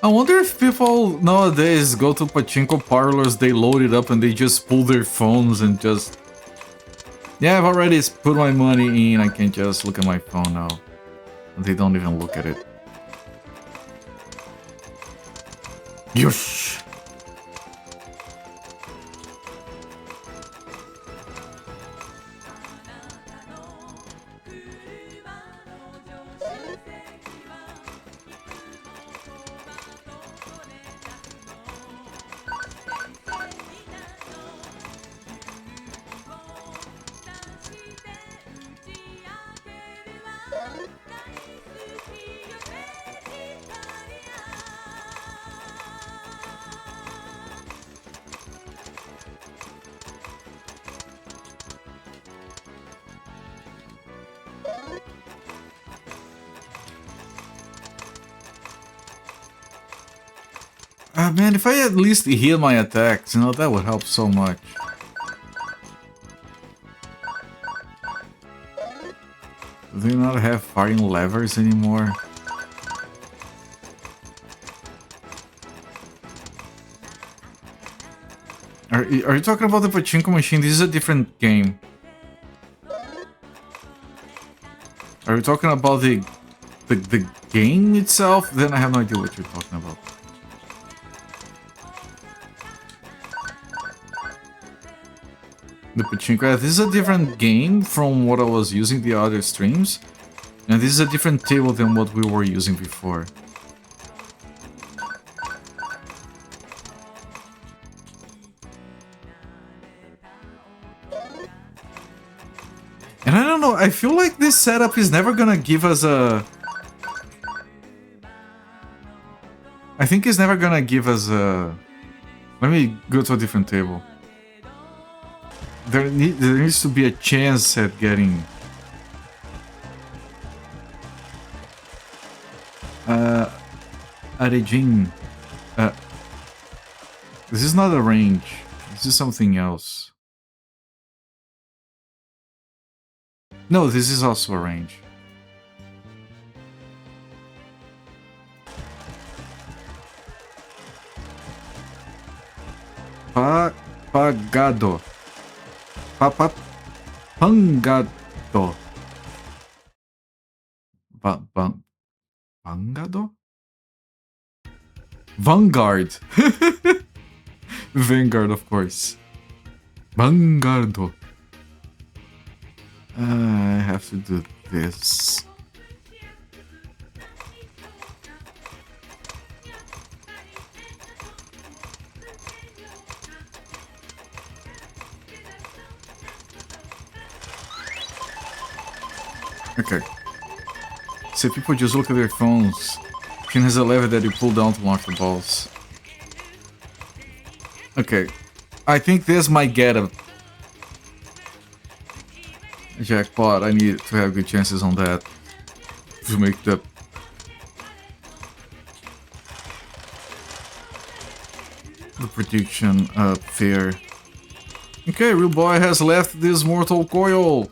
A: I wonder if people nowadays go to pachinko parlors, they load it up and they just pull their phones and just... Yeah, I've already put my money in, I can just look at my phone now. They don't even look at it. Yosh! Ah, man, if I at least heal my attacks, you know, that would help so much. Do you not have firing levers anymore? Are you talking about the pachinko machine? This is a different game. Are you talking about the game itself? Then I have no idea what you're talking about. The pachinko. This is a different game from what I was using the other streams. And this is a different table than what we were using before. And I don't know, I feel like this setup is never gonna give us a... I think it's never gonna give us a... Let me go to a different table. There needs to be a chance at getting... Arejin. This is not a range. This is something else. No, this is also a range. Pagado. Pangado. Pangado? Vanguard. Vanguard, of course. Vanguardo. I have to do this. Okay. So people just look at their phones. Ken has a lever that you pull down to launch the balls. Okay. I think this might get a jackpot. I need to have good chances on that to make the prediction fair. Okay, Real Boy has left this mortal coil.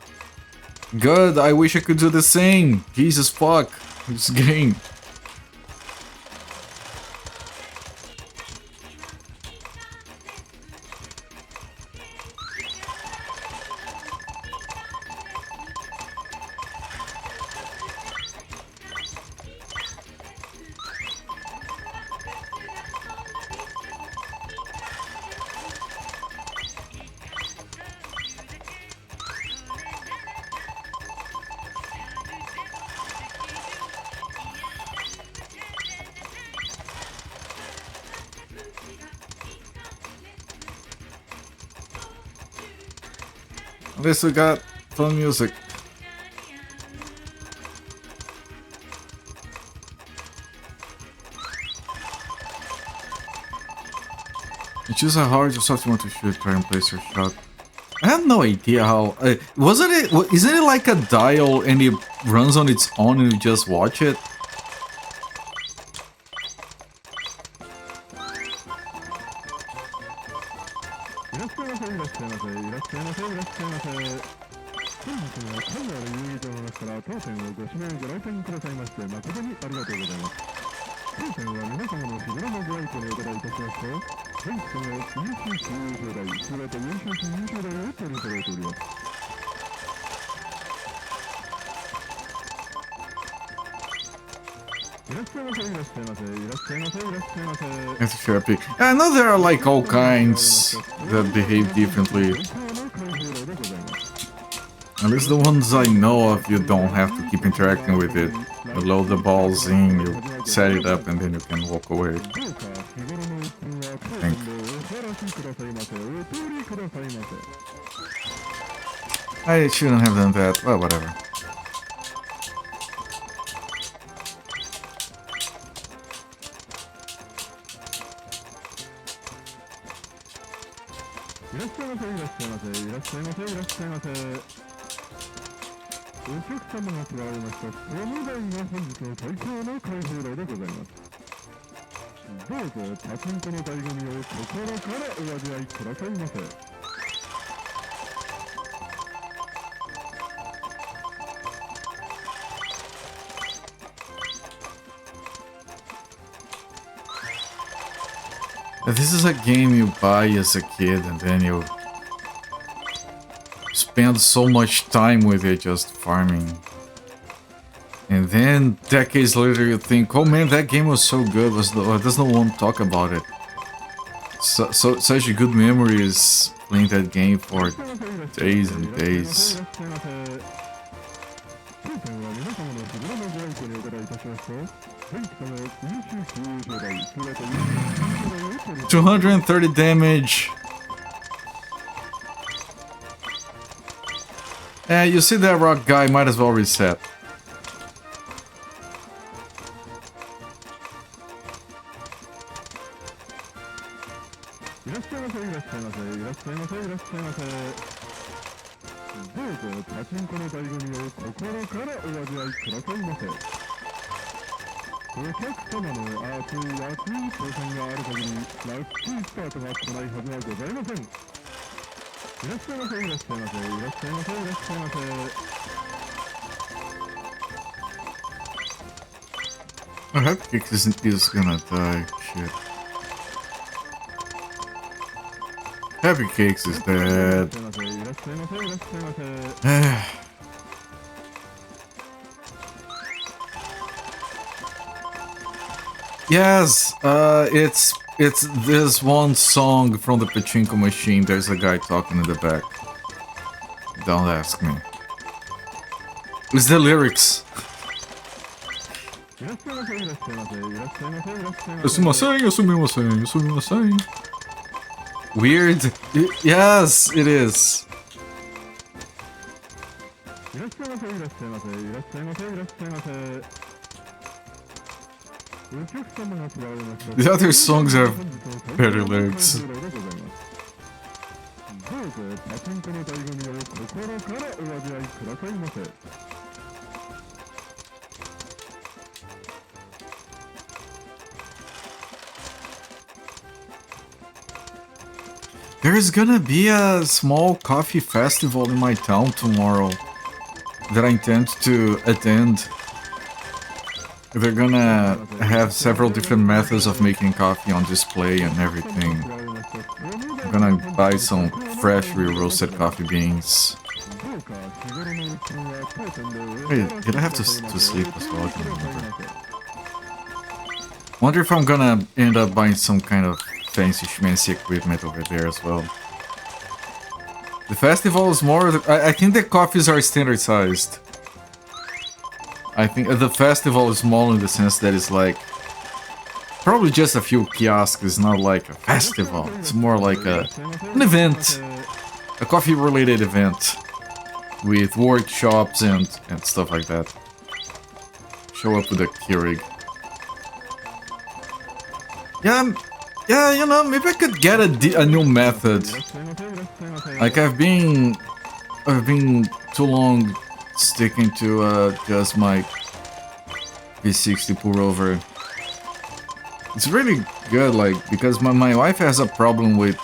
A: Good, I wish I could do the same. Jesus fuck, this game. At least we got fun music. You choose a hard or soft you want to shoot, try and place your shot. I have no idea how... isn't it like a dial and it runs on its own and you just watch it? That's therapy. I know there are like all kinds that behave differently. At least the ones I know of, you don't have to keep interacting with it. You load the balls in, you set it up, and then you can walk away. I think. I shouldn't have done that. Well, whatever. This is a game you buy as a kid and then you spend so much time with it just farming. And then decades later you think, oh man, that game was so good, does no one talk about it? Such a good memories playing that game for days and days. 230 damage. You see that rock guy, might as well reset. I hope Kix is gonna die. Shit. Happy Cakes is dead. Yes, it's this one song from the pachinko machine. There's a guy talking in the back. Don't ask me. It's the lyrics. Weird. Yes, it is. The other songs have better lyrics. There's gonna be a small coffee festival in my town tomorrow that I intend to attend. They're gonna have several different methods of making coffee on display and everything. I'm gonna buy some freshly roasted coffee beans. Wait, did I have to sleep as well? I can't remember. Wonder if I'm gonna end up buying some kind of fancy schmancy equipment over there as well. The festival is more... I think the coffees are standard sized. I think the festival is small in the sense that it's like... probably just a few kiosks, it's not like a festival. It's more like an event. A coffee related event. With workshops and stuff like that. Show up with a Keurig. Yeah, you know, maybe I could get a new method. Like I've been too long sticking to just my V60 pour over. It's really good, like, because my wife has a problem with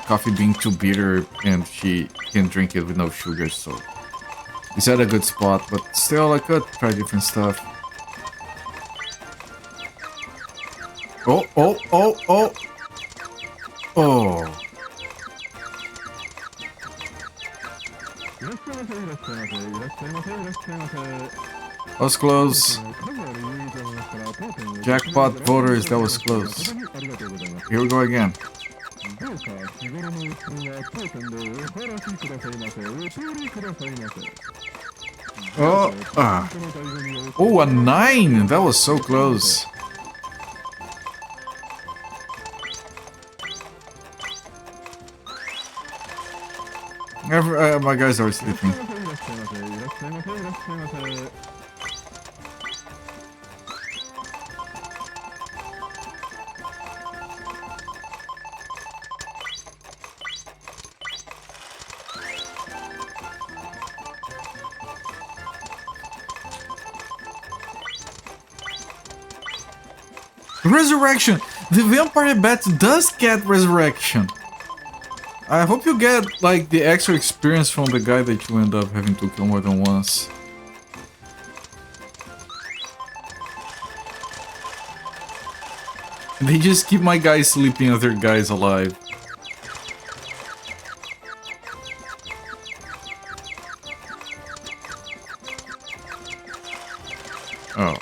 A: coffee being too bitter and she can drink it with no sugar, so it's at a good spot, but still I could try different stuff. Oh. That was close. Jackpot voters, that was close. Here we go again. Oh, a 9! That was so close. My guys are sleeping. Resurrection! The vampire bat does get resurrection. I hope you get, like, the extra experience from the guy that you end up having to kill more than once. They just keep my guys sleeping and their guys alive. Oh.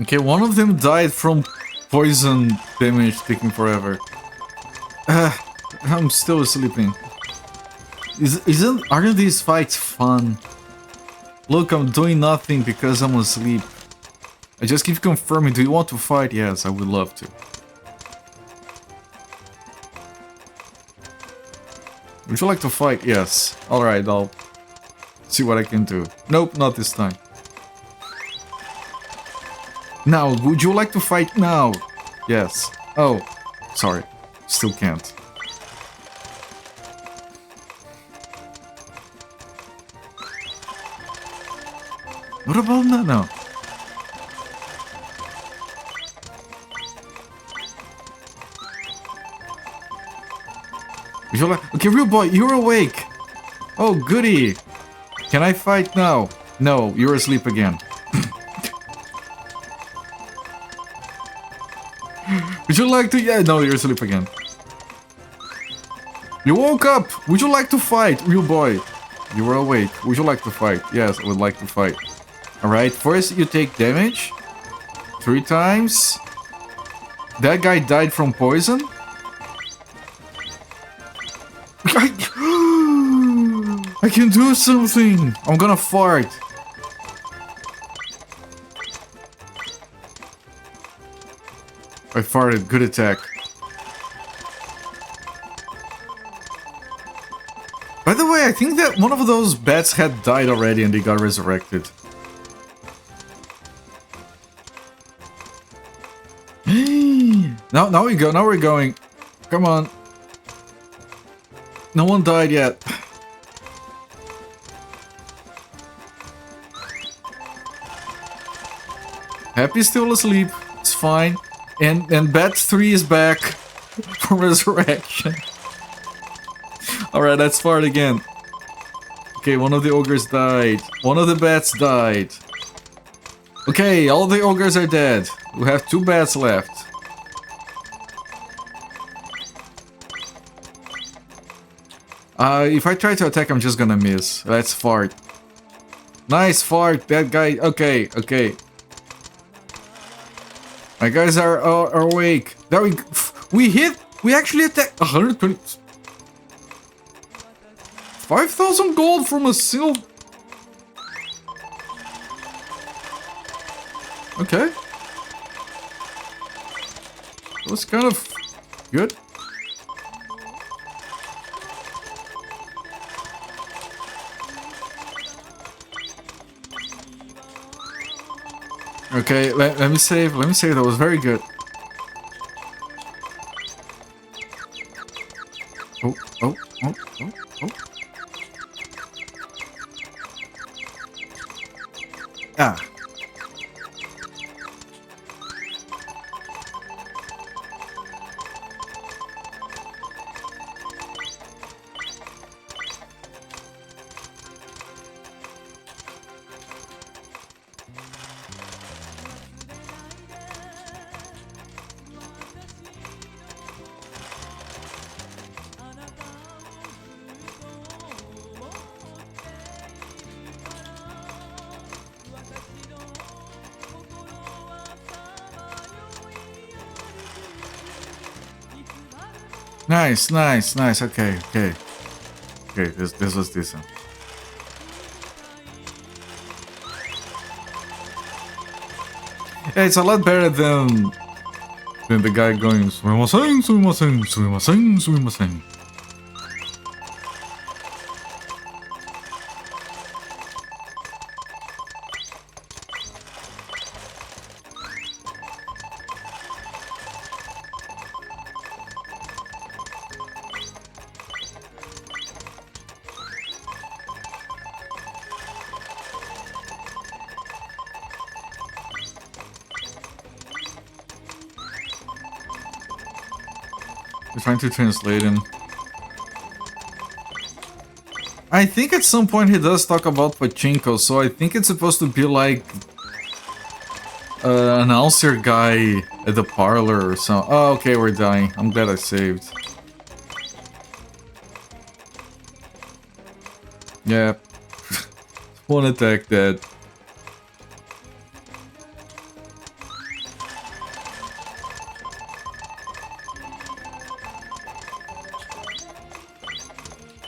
A: Okay, one of them died from poison damage taking forever. I'm still sleeping. Aren't these fights fun? Look, I'm doing nothing because I'm asleep. I just keep confirming, do you want to fight? Yes, I would love to. Would you like to fight? Yes. Alright, I'll see what I can do. Nope, not this time. Now, would you like to fight now? Yes. Oh, sorry. Still can't. What about that now? Would you like... Okay, real boy, you're awake. Oh, goody. Can I fight now? No, you're asleep again. Would you like to... Yeah, no, you're asleep again. You woke up! Would you like to fight, real boy? You were awake. Would you like to fight? Yes, I would like to fight. Alright, first you take damage. 3 times. That guy died from poison. I can do something! I'm gonna fart. I farted. Good attack. By the way, I think that one of those bats had died already and they got resurrected. Now we go. Now we're going. Come on. No one died yet. Happy's still asleep. It's fine. And Bat 3 is back for resurrection. Alright, let's fart again. Okay, one of the ogres died. One of the bats died. Okay, all the ogres are dead. We have 2 bats left. If I try to attack, I'm just gonna miss. Let's fart. Nice fart, that guy. Okay, okay. My guys are awake. There we hit. We actually attacked 120. 5,000 gold from a single. Okay. That was kind of good. Okay, let me save. Let me save. That was very good. Oh, oh, oh, oh, oh. Ah. Nice, nice, nice. Okay, okay. Okay, this was decent. Yeah, it's a lot better than the guy going sumimasen, sumimasen, sumimasen, sumimasen. We're trying to translate him. I think at some point he does talk about pachinko, so I think it's supposed to be like announcer guy at the parlor or something. Oh, okay, we're dying. I'm glad I saved. Yeah. One attack dead.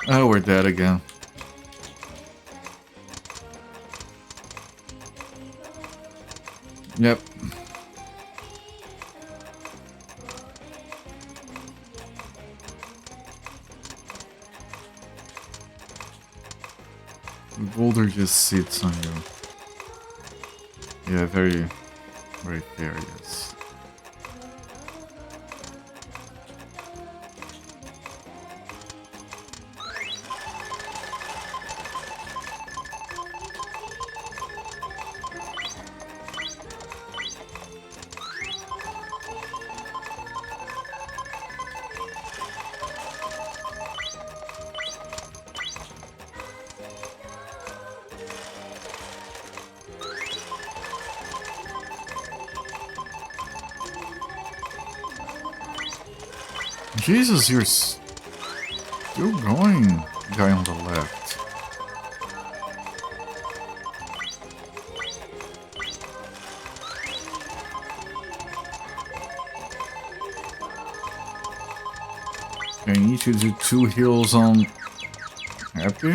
A: Oh, we're dead again. Yep. The boulder just sits on you. Yeah, very fair, yes. Jesus, you're still going, guy on the left. I need to do 2 heals on Happy.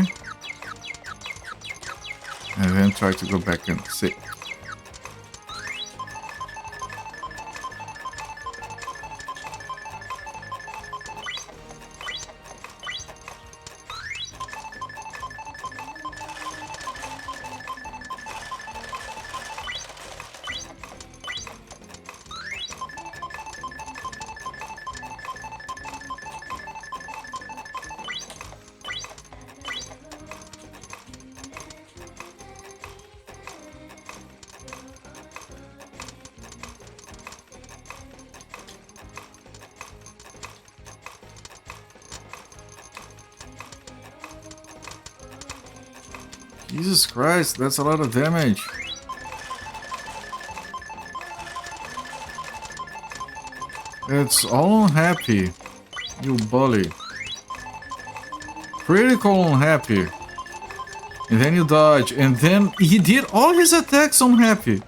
A: And then try to go back and sit. Jesus Christ, that's a lot of damage. It's all unhappy, you bully. Critical unhappy. And then you dodge, and then he did all his attacks unhappy.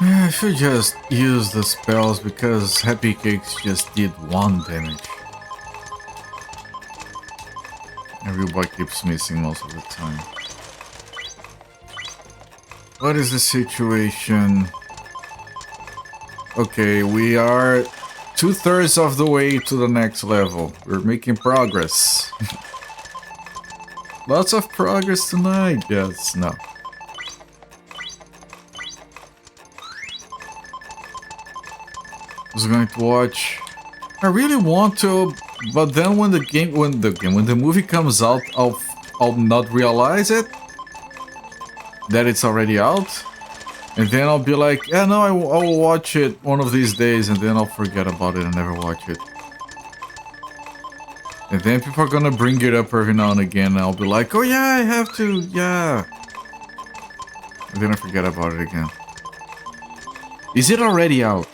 A: I should just use the spells because Happy Cakes just did 1 damage. Everybody keeps missing most of the time. What is the situation? Okay, we are 2/3 of the way to the next level. We're making progress. Lots of progress tonight. Yes, no. I was going to watch. I really want to, but then when the movie comes out, I'll not realize it that it's already out, and then I'll be like, yeah, no, I will watch it one of these days, and then I'll forget about it and never watch it. And then people are gonna bring it up every now and again, and I'll be like, oh yeah, I have to, yeah. And then I forget about it again. Is it already out?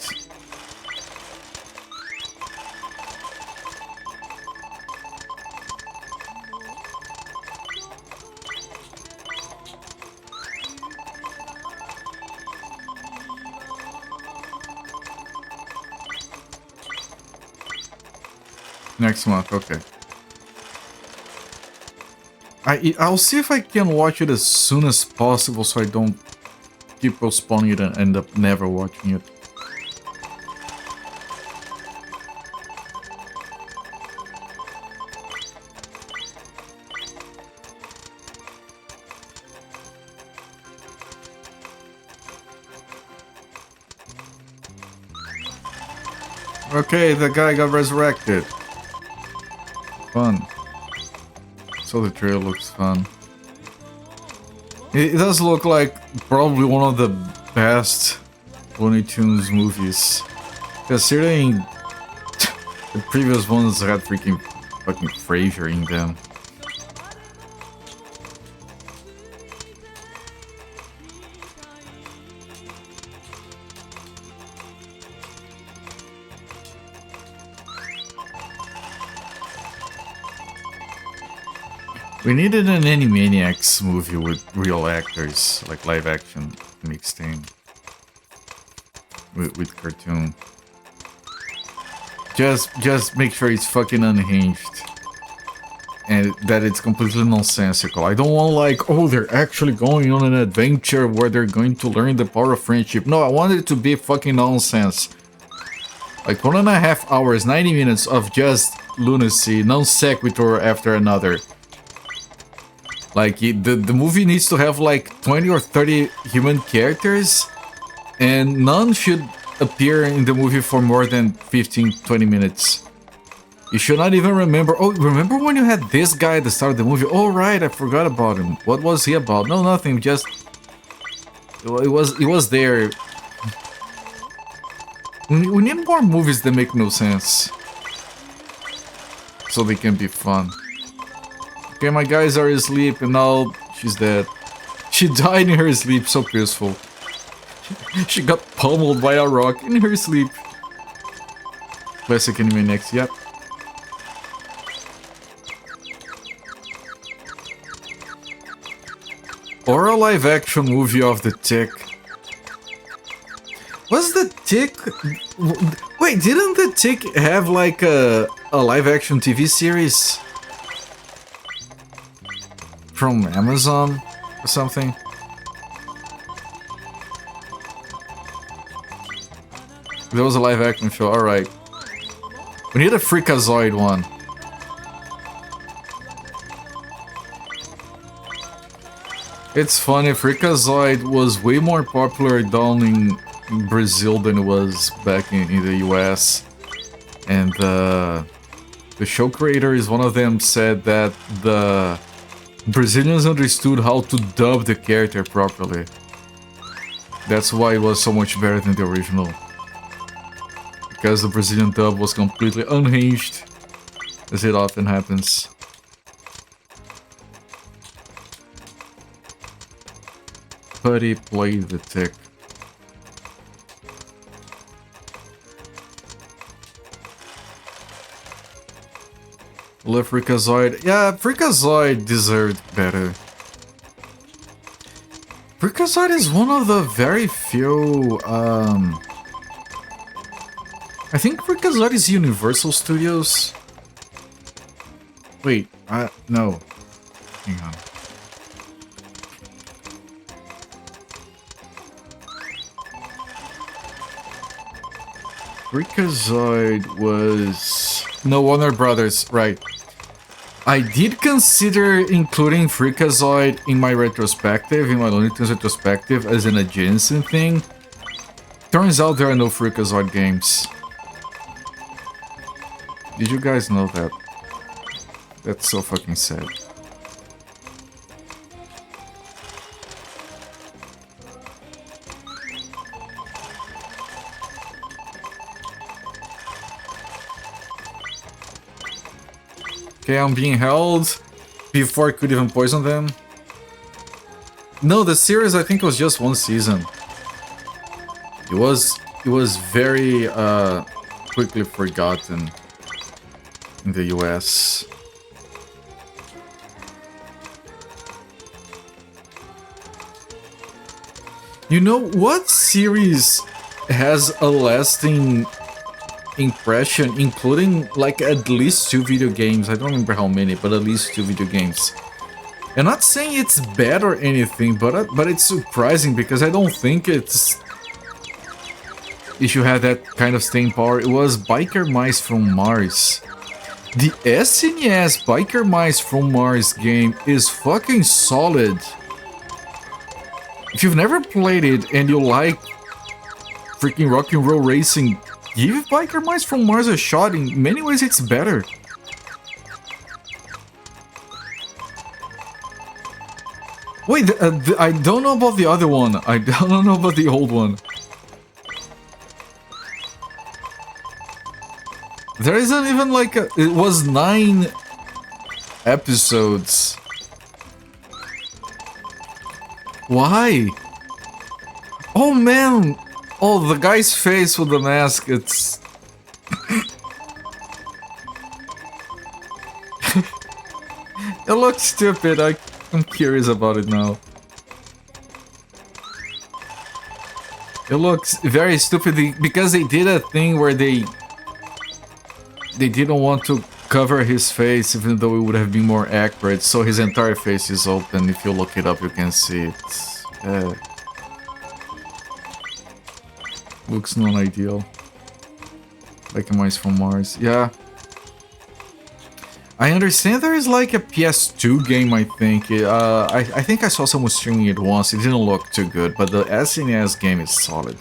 A: Next month, okay. I'll see if I can watch it as soon as possible so I don't keep postponing it and end up never watching it. Okay, the guy got resurrected. Fun. So the trailer looks fun. It does look like probably one of the best Looney Tunes movies. Considering the previous ones had freaking fucking Frasier in them. We needed an Animaniacs movie with real actors, like live action mixed in with cartoon. Just make sure it's fucking unhinged and that it's completely nonsensical. I don't want like, oh, they're actually going on an adventure where they're going to learn the power of friendship. No, I want it to be fucking nonsense. Like 1.5 hours, 90 minutes of just lunacy, non sequitur after another. Like, the movie needs to have like 20 or 30 human characters, and none should appear in the movie for more than 15-20 minutes. You should not even remember. Oh, remember when you had this guy at the start of the movie? Oh, right, I forgot about him. What was he about? No, nothing, just... It was there. We need more movies that make no sense. So they can be fun. Okay, my guys are asleep and now she's dead. She died in her sleep, so peaceful. She got pummeled by a rock in her sleep. Classic anime next, yep. Or a live action movie of the Tick. Was the Tick... Wait, didn't the Tick have like a live action TV series? From Amazon or something? There was a live action show, alright. We need a Freakazoid one. It's funny, Freakazoid was way more popular down in Brazil than it was back in the US. And the show creators, one of them said that the Brazilians understood how to dub the character properly. That's why it was so much better than the original. Because the Brazilian dub was completely unhinged, as it often happens. Putty played the Tick. Love Freakazoid. Yeah, Freakazoid deserved better. Freakazoid is one of the very few, I think Freakazoid is Universal Studios. Wait, no. Hang on. Freakazoid was... No, Warner Brothers, right. I did consider including Freakazoid in my retrospective, in my Looney Tunes retrospective, as an adjacent thing. Turns out there are no Freakazoid games. Did you guys know that? That's so fucking sad. Okay, I'm being held before I could even poison them. No, the series I think was just one season. It was very quickly forgotten in the US. You know what series has a lasting impression, including like at least 2 video games. I don't remember how many, but at least 2 video games. I'm not saying it's bad or anything, but it's surprising because I don't think it should have that kind of staying power. It was Biker Mice from Mars. The SNES Biker Mice from Mars game is fucking solid. If you've never played it and you like freaking rock and roll racing, give Biker Mice from Mars a shot. In many ways, it's better. Wait, I don't know about the other one. I don't know about the old one. There isn't even like a... It was 9 episodes. Why? Oh man! Oh, the guy's face with the mask, it's... It looks stupid, I'm curious about it now. It looks very stupid because they did a thing where they didn't want to cover his face even though it would have been more accurate, so his entire face is open. If you look it up you can see it. Looks non-ideal. Like a Mice from Mars. Yeah. I understand there is like a PS2 game, I think. I think I saw someone streaming it once. It didn't look too good, but the SNES game is solid.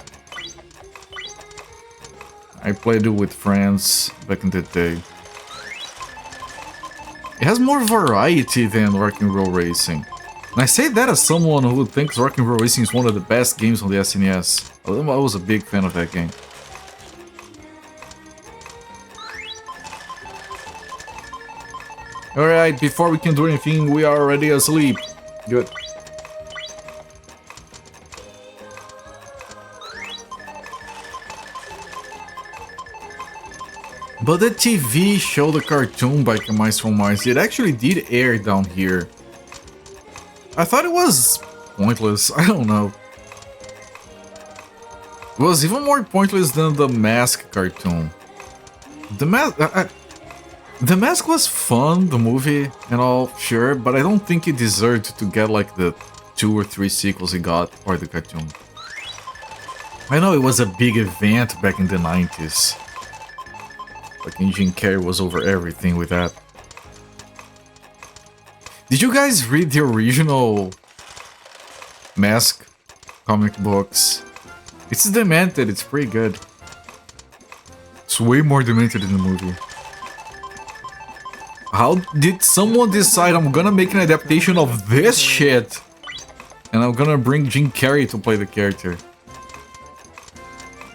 A: I played it with friends back in the day. It has more variety than Rock and Roll Racing. And I say that as someone who thinks Rock and Roll Racing is one of the best games on the SNES. I was a big fan of that game. Alright, before we can do anything, we are already asleep. Good. But the TV show, the cartoon by Mice from Mars, it actually did air down here. I thought it was pointless, I don't know. It was even more pointless than the Mask cartoon. The Mask was fun, the movie and all, sure, but I don't think it deserved to get like the 2 or 3 sequels it got for the cartoon. I know it was a big event back in the 90s. Like Jim Carrey was over everything with that. Did you guys read the original Mask comic books? It's demented, it's pretty good. It's way more demented in the movie. How did someone decide I'm gonna make an adaptation of this shit? And I'm gonna bring Jim Carrey to play the character.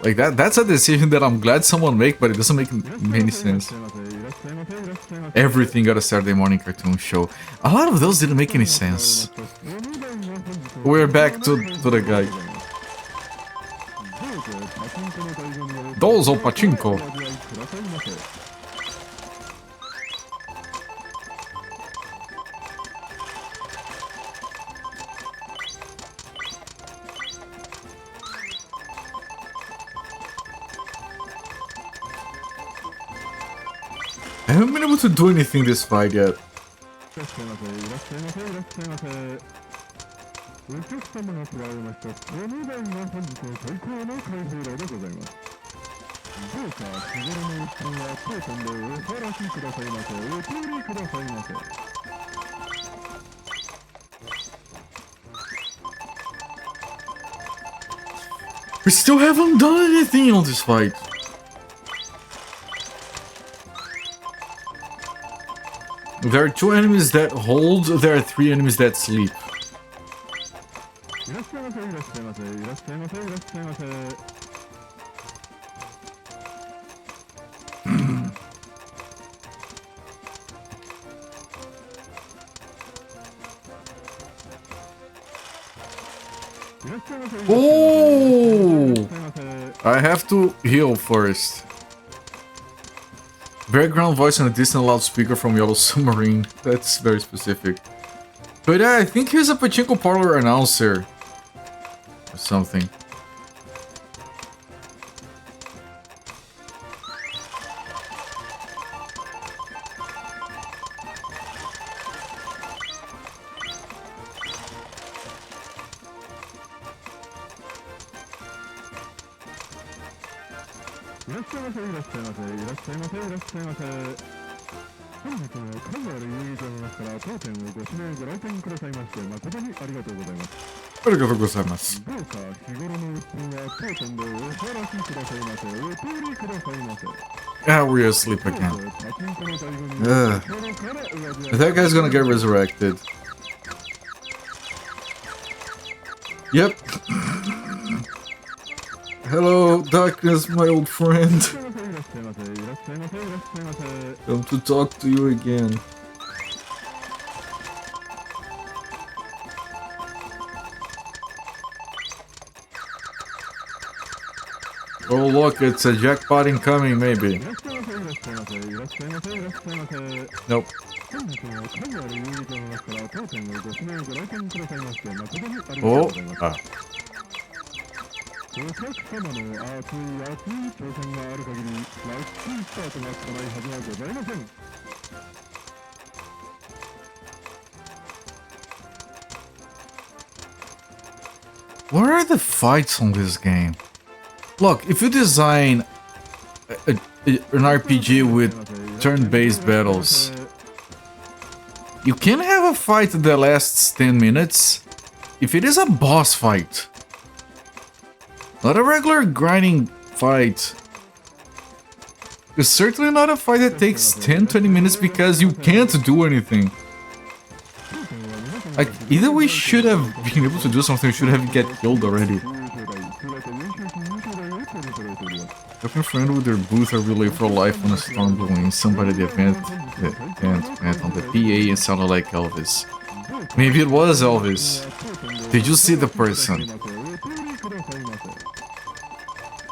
A: Like that's a decision that I'm glad someone made, but it doesn't make any sense. Everything got a Saturday morning cartoon show. A lot of those didn't make any sense. We're back to the guy. Dozo pachinko. I haven't been able to do anything this fight yet. We still haven't done anything on this fight. There are 2 enemies that hold, there are 3 enemies that sleep. Oh! I have to heal first. Background voice on a distant loudspeaker from Yellow Submarine. That's very specific. But I think he's a pachinko parlor announcer. Or something. Arigatou gozaimasu. Ah, we're asleep again. Ugh. That guy's gonna get resurrected. Yep. Hello, darkness, my old friend. Come to talk to you again. Oh look, it's a jackpot incoming, maybe. Nope. Oh, ah. What are the fights on this game? Look, if you design an RPG with turn-based battles, you can have a fight that lasts 10 minutes if it is a boss fight. Not a regular grinding fight. It's certainly not a fight that takes 10-20 minutes because you can't do anything. Like, either we should have been able to do something or should have get killed already. Helping a friend with their booth or relay for life on a storm blowing. Somebody at the event went on the PA and sounded like Elvis. Maybe it was Elvis. Did you see the person?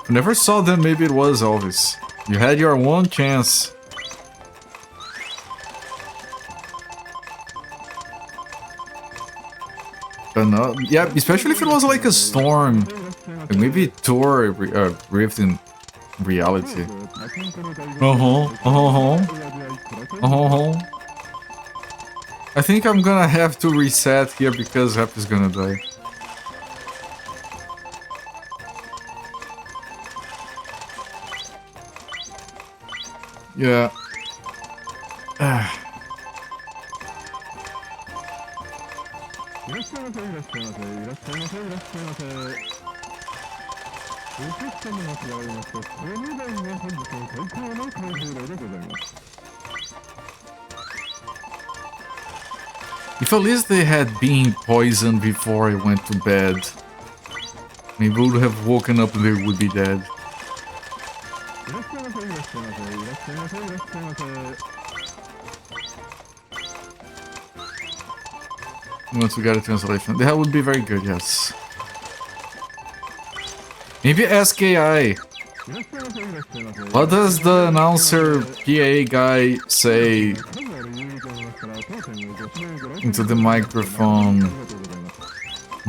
A: I never saw them, maybe it was Elvis. You had your one chance. But no, yeah, especially if it was like a storm. Like maybe it tore a rift in reality. I think I'm gonna have to reset here because Hep is gonna die. Yeah. If at least they had been poisoned before I went to bed, maybe I would have woken up and they would be dead. Once we got a translation, that would be very good, yes. Maybe ask AI. What does the announcer PA guy say into the microphone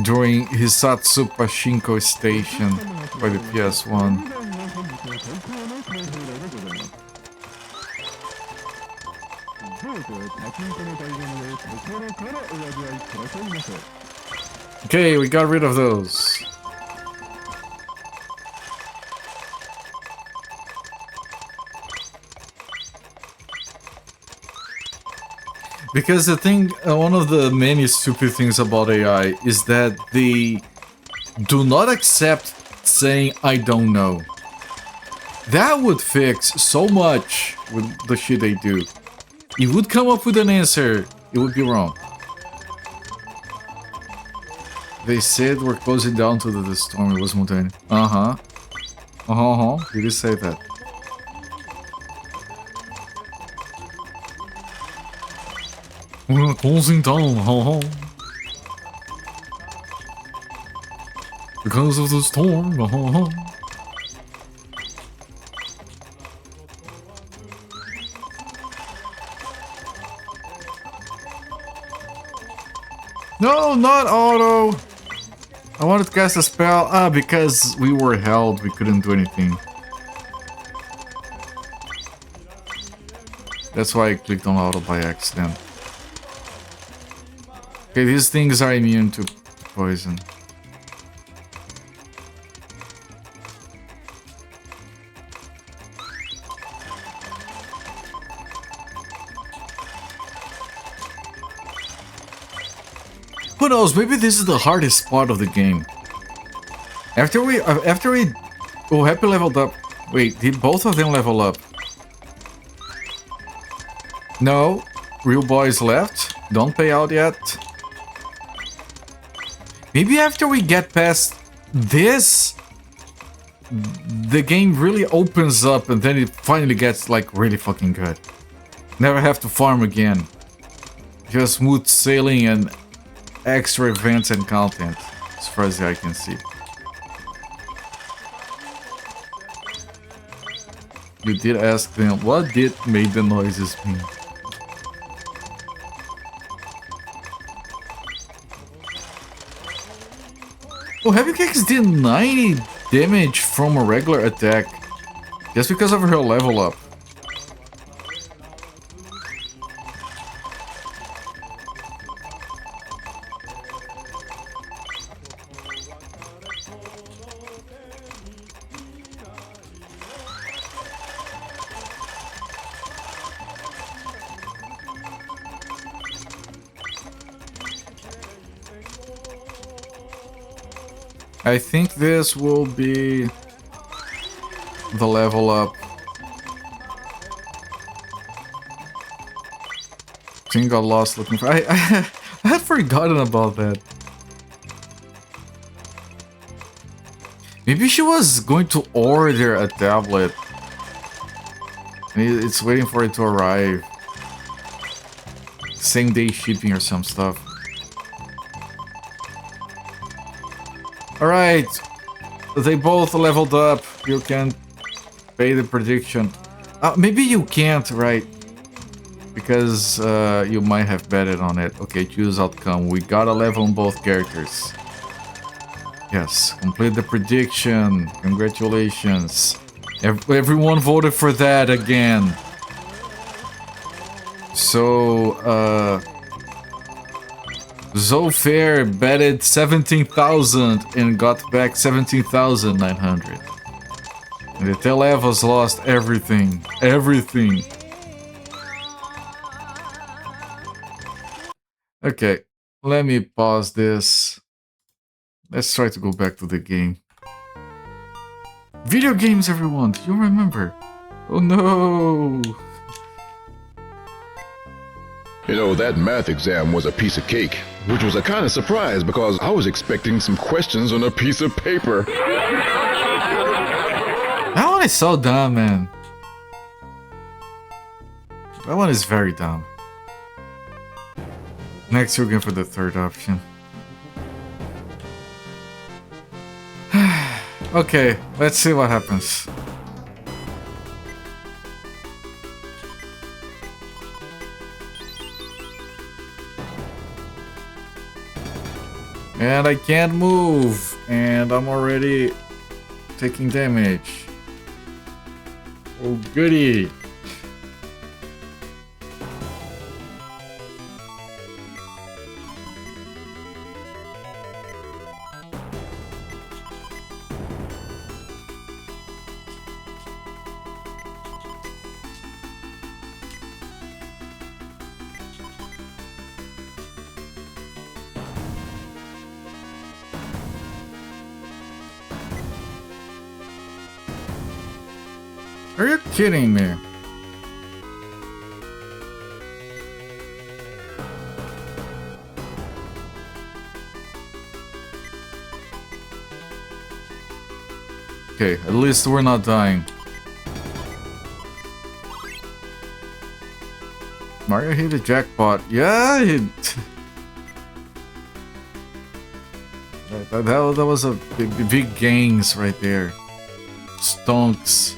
A: during Hisatsu Pachinko station by the PS1? Okay, we got rid of those. Because the thing, one of the many stupid things about AI is that they do not accept saying, I don't know. That would fix so much with the shit they do. It would come up with an answer, it would be wrong. They said we're closing down to the storm, it was Maten. Did you say that? We're closing down, because of the storm, No, not auto! I wanted to cast a spell. Because we were held, we couldn't do anything. That's why I clicked on auto by accident. Okay, these things are immune to poison. Who knows, maybe this is the hardest part of the game. After we... Oh, Happy leveled up. Wait, did both of them level up? No. Real boys left. Don't pay out yet. Maybe after we get past this, the game really opens up and then it finally gets like really fucking good. Never have to farm again. Just smooth sailing and extra events and content, as far as I can see. You did ask them, what did made the noises mean? Oh, Heavy Cakes did 90 damage from a regular attack. Just because of her level up. I think this will be the level up. Thing got lost looking for. I had forgotten about that. Maybe she was going to order a tablet. And it's waiting for it to arrive. Same day shipping or some stuff. Alright, they both leveled up. You can pay the prediction. Maybe you can't, right? Because you might have betted on it. Okay, choose outcome. We got a level on both characters. Yes, complete the prediction. Congratulations. Everyone voted for that again. So, Zofair betted 17,000 and got back 17,900. And the Televas lost everything. Everything. Okay, let me pause this. Let's try to go back to the game. Video games, everyone! Do you remember? Oh no!
B: You know, that math exam was a piece of cake, which was a kind of surprise because I was expecting some questions on a piece of paper.
A: That one is so dumb, man. That one is very dumb. Next, you're going for the third option. Okay, let's see what happens. And I can't move, and I'm already taking damage. Oh goody. Are you kidding me? Okay, at least we're not dying. Mario hit a jackpot. Yeah, that was a big gains right there. Stonks.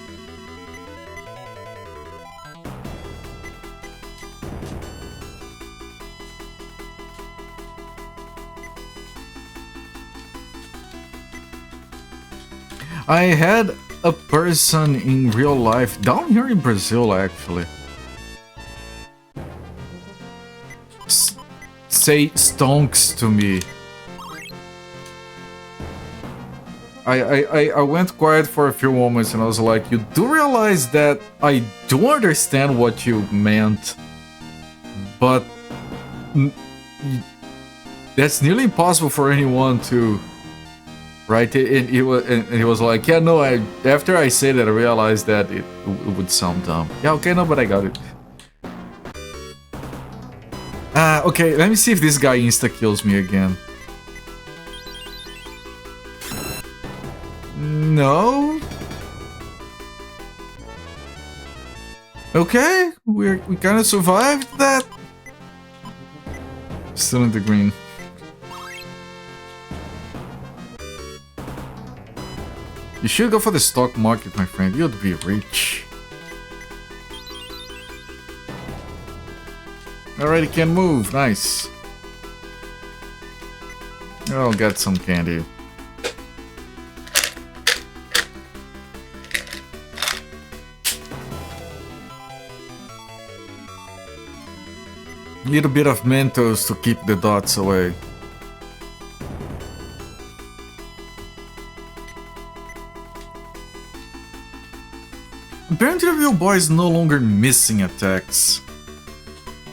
A: I had a person in real life down here in Brazil actually say stonks to me. I went quiet for a few moments and I was like, you do realize that I do understand what you meant, but That's nearly impossible for anyone to, right? And he was like, yeah, no. After I said that, I realized that it would sound dumb. Yeah, okay, no, but I got it. Okay, let me see if this guy insta kills me again. No. Okay, we kind of survived that. Still in the green. You should go for the stock market, my friend. You'd be rich. Already can move. Nice. I'll get some candy. Need a bit of Mentos to keep the dots away. Apparently the real boy is no longer missing attacks.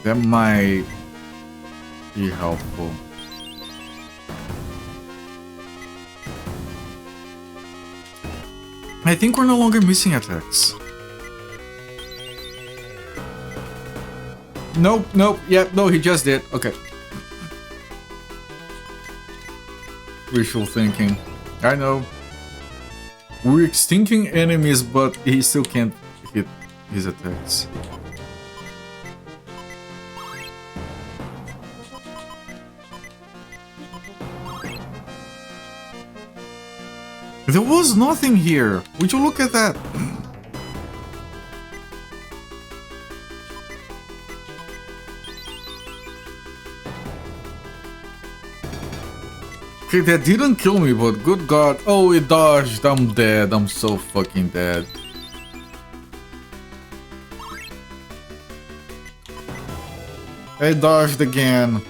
A: That might be helpful. I think we're no longer missing attacks. Nope, nope, yep, no, he just did. Okay. Wishful thinking. I know. We're extincting enemies, but he still can't hit his attacks. There was nothing here. Would you look at that? Okay, that didn't kill me, but good god. Oh, it dodged. I'm dead. I'm so fucking dead. I dodged again.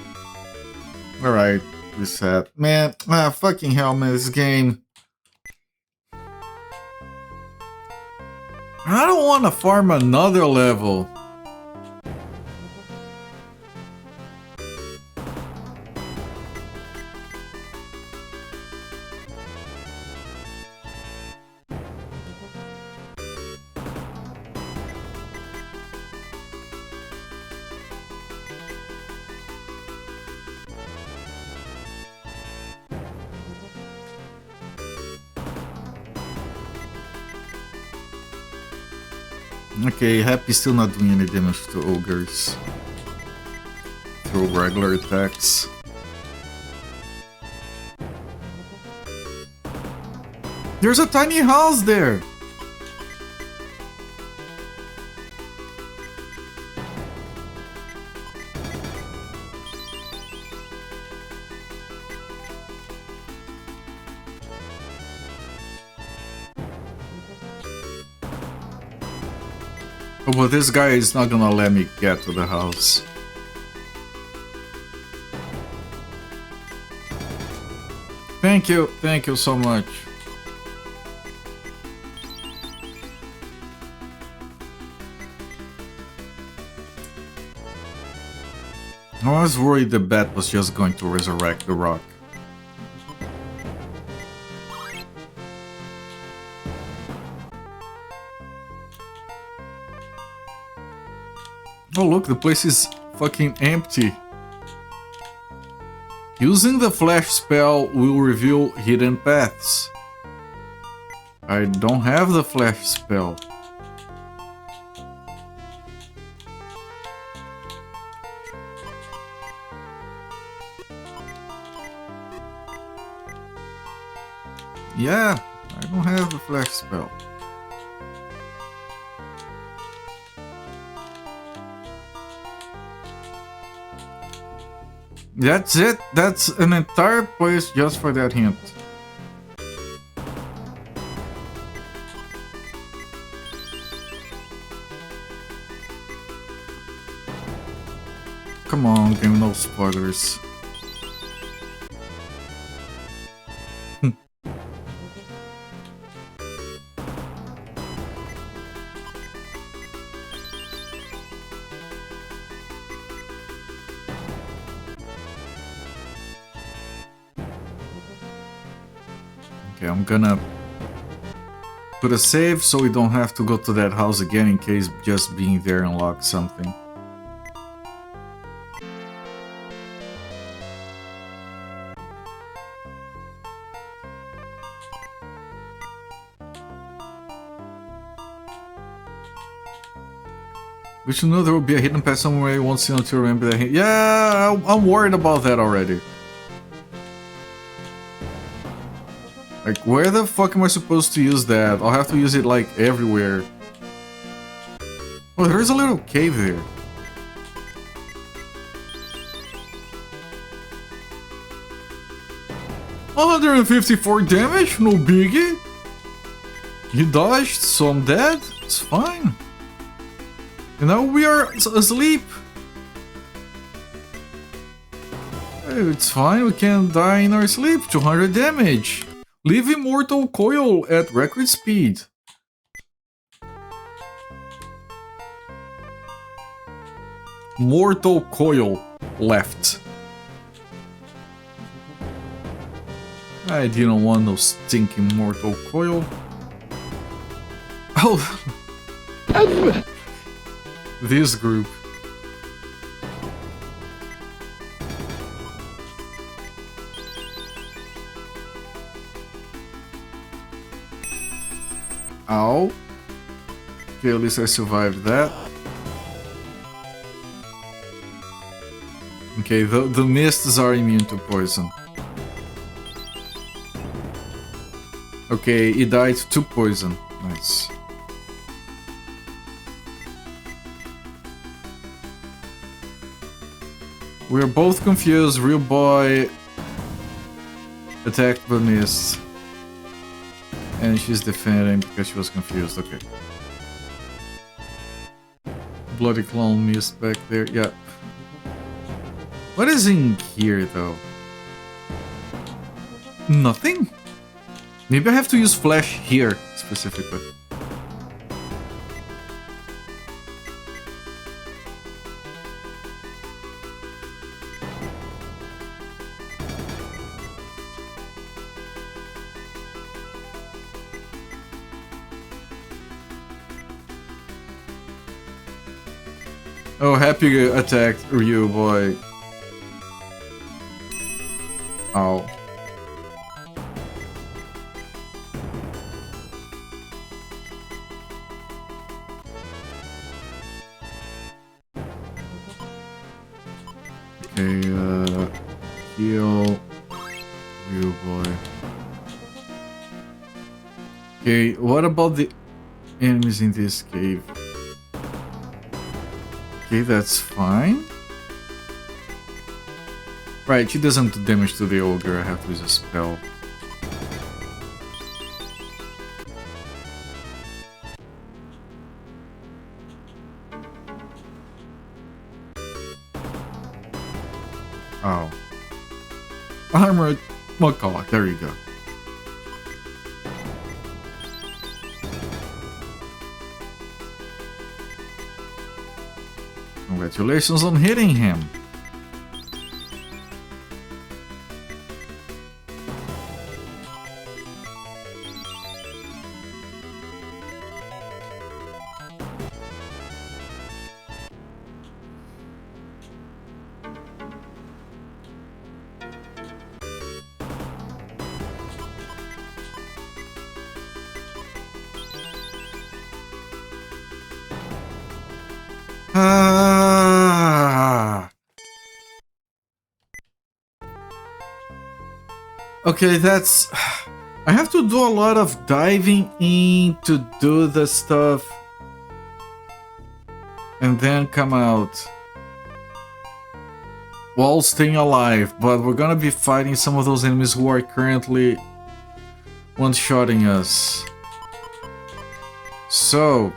A: Alright, reset. Man, fucking hell, man, this game. I don't want to farm another level. Okay, Happy's still not doing any damage to ogres through regular attacks. There's a tiny house there! Oh, but this guy is not gonna let me get to the house. Thank you so much. I was worried the bat was just going to resurrect the rock. Oh look, the place is fucking empty. Using the flash spell will reveal hidden paths. I don't have the flash spell. Yeah, I don't have the flash spell. That's it. That's an entire place just for that hint. Come on, game, no spoilers. Okay, I'm gonna put a save so we don't have to go to that house again in case just being there unlocks something. We should know there will be a hidden path somewhere you won't see until you remember that. Yeah, I'm worried about that already. Like, where the fuck am I supposed to use that? I'll have to use it, like, everywhere. Oh, there's a little cave there. $154 damage? No biggie. He dodged, so I'm dead. It's fine. And now we are asleep. It's fine, we can die in our sleep. 200 damage. Leave Immortal Coil at record speed. Mortal Coil left. I didn't want no stinking Mortal Coil. Oh! This group. Ow. Okay, at least I survived that. Okay, the mists are immune to poison. Okay, he died to poison. Nice. We're both confused. Real boy attacked by mist. And she's defending because she was confused. Okay. Bloody clone mist back there. Yeah. What is in here though? Nothing? Maybe I have to use flash here specifically. Oh, happy attacked Ryu boy. Ow. Okay, heal Ryu boy. Okay, what about the enemies in this cave? Okay, that's fine. Right, she doesn't do damage to the ogre, I have to use a spell. Oh. Armored Macaw, there you go. Congratulations on hitting him. Okay, that's... I have to do a lot of diving in to do the stuff. And then come out. While staying alive, but we're gonna be fighting some of those enemies who are currently one-shotting us. So...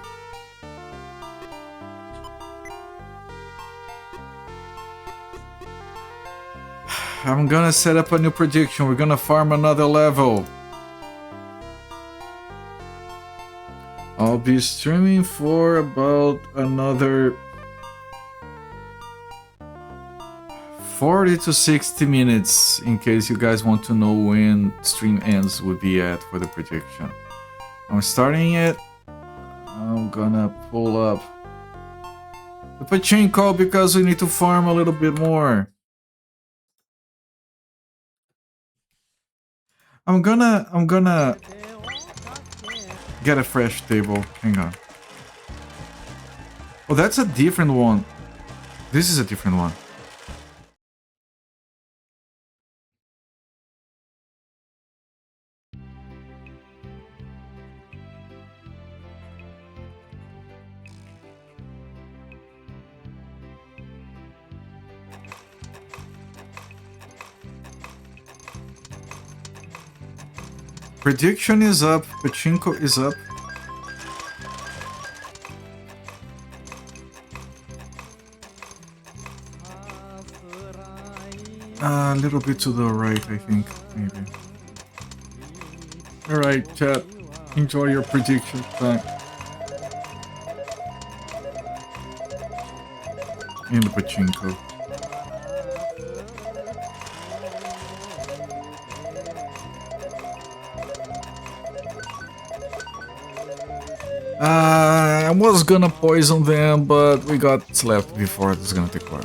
A: I'm gonna set up a new prediction. We're gonna farm another level. I'll be streaming for about another 40 to 60 minutes, in case you guys want to know when stream ends would be at for the prediction. I'm starting it. I'm gonna pull up the pachinko because we need to farm a little bit more. I'm gonna get a fresh table. Hang on. Oh, that's a different one. This is a different one. Prediction is up. Pachinko is up. A little bit to the right, I think, maybe. Alright, chat. Enjoy your prediction time. In the pachinko. I was gonna poison them, but we got slapped before. This is gonna take a while.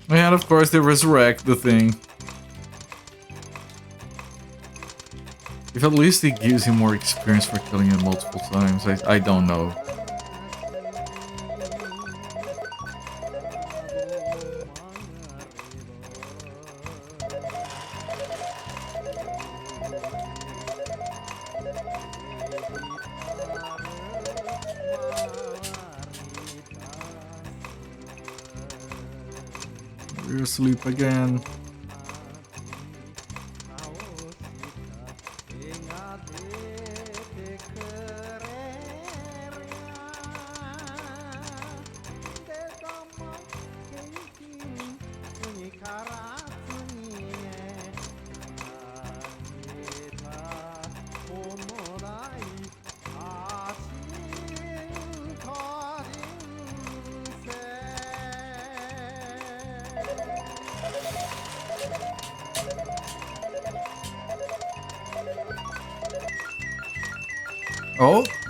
A: And of course they resurrect the thing. If at least it gives him more experience for killing it multiple times, I don't know. You're asleep again.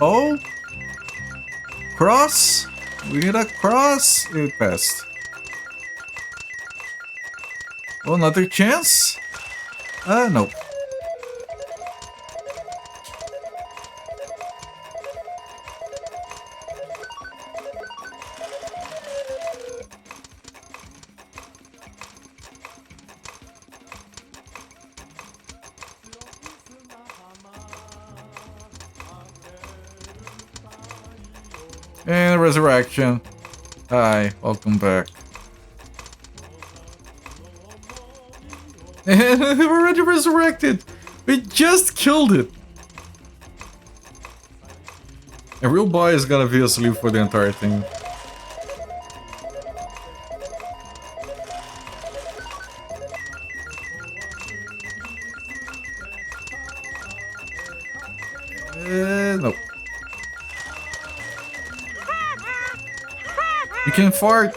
A: Oh! Cross? We need a cross? It passed. Oh, another chance? No. And resurrection. Hi, welcome back. And we're already resurrected. We just killed it. A real boy is gonna be asleep for the entire thing. No. You can fart.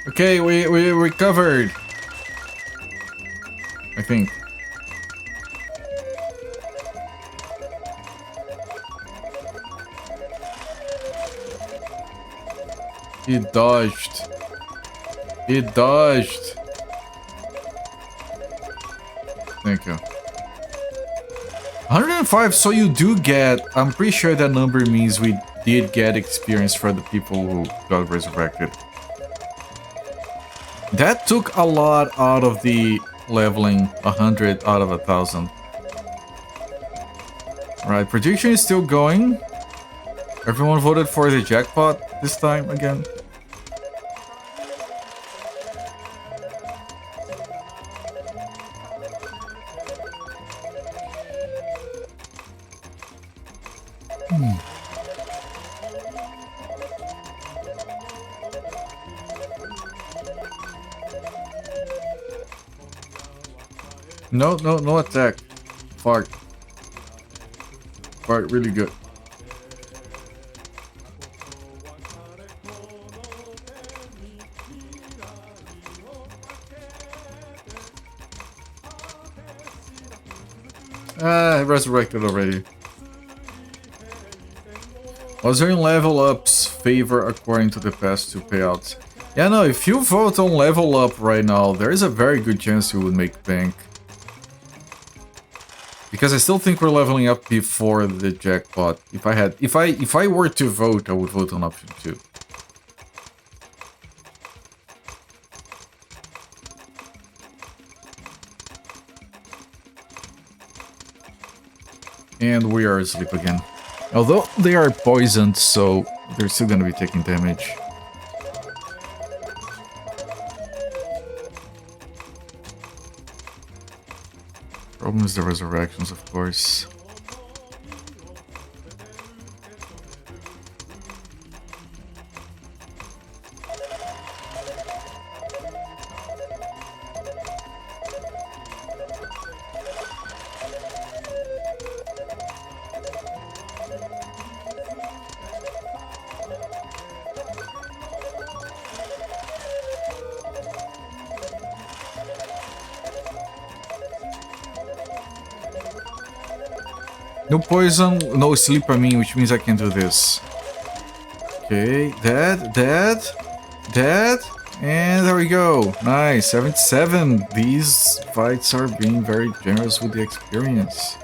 A: Okay, we recovered. I think. He dodged. He dodged. Thank you. 105, so you do get... I'm pretty sure that number means we did get experience for the people who got resurrected. That took a lot out of the leveling 100 out of 1,000. Right, prediction is still going. Everyone voted for the jackpot this time again. No attack. Fart. Fart really good. I resurrected already. Was there in level ups favor according to the past 2 payouts? Yeah, no, if you vote on level up right now, there is a very good chance you would make bank. Because I still think we're leveling up before the jackpot. If I were to vote, I would vote on option 2. And we are asleep again. Although they are poisoned, so they're still gonna be taking damage. Problem is the resurrections, of course. No poison, no sleep, I mean, which means I can do this. Okay, dead, and there we go. Nice, 77. These fights are being very generous with the experience.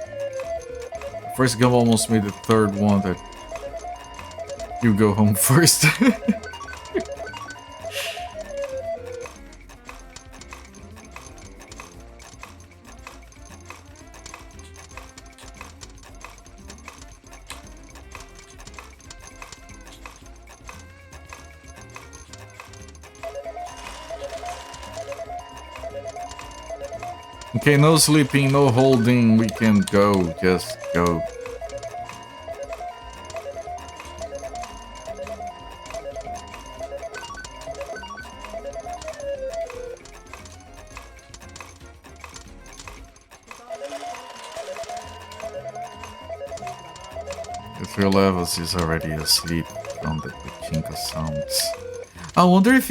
A: First game almost made the third one that you go home first. Okay, no sleeping, no holding, we can go, just go. The 3 levels is already asleep from the pachinko sounds. I wonder if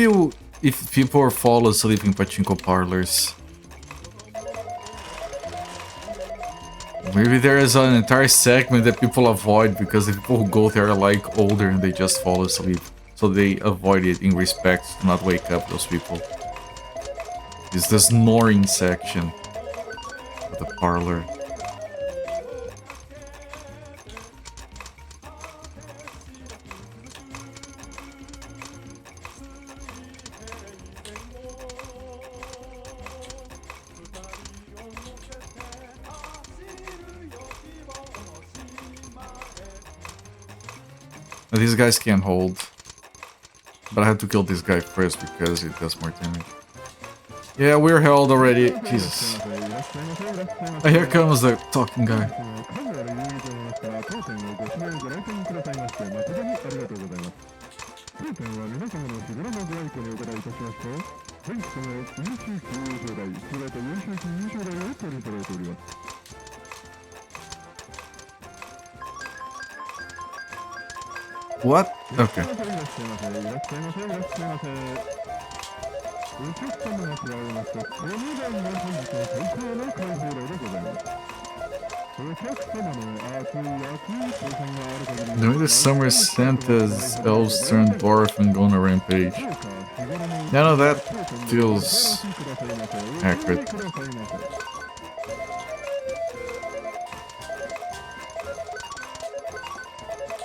A: people fall asleep in pachinko parlors. Maybe there is an entire segment that people avoid because the people who go there are like older and they just fall asleep. So they avoid it in respect to not wake up those people. It's the snoring section of the parlor. These guys can't hold. But I have to kill this guy first because it does more damage. Yeah, we're held already. Jesus. Oh, here comes the talking guy. What? Okay. During the summer, Santa's elves turn dwarf and go on a rampage. Yeah, no, that feels accurate.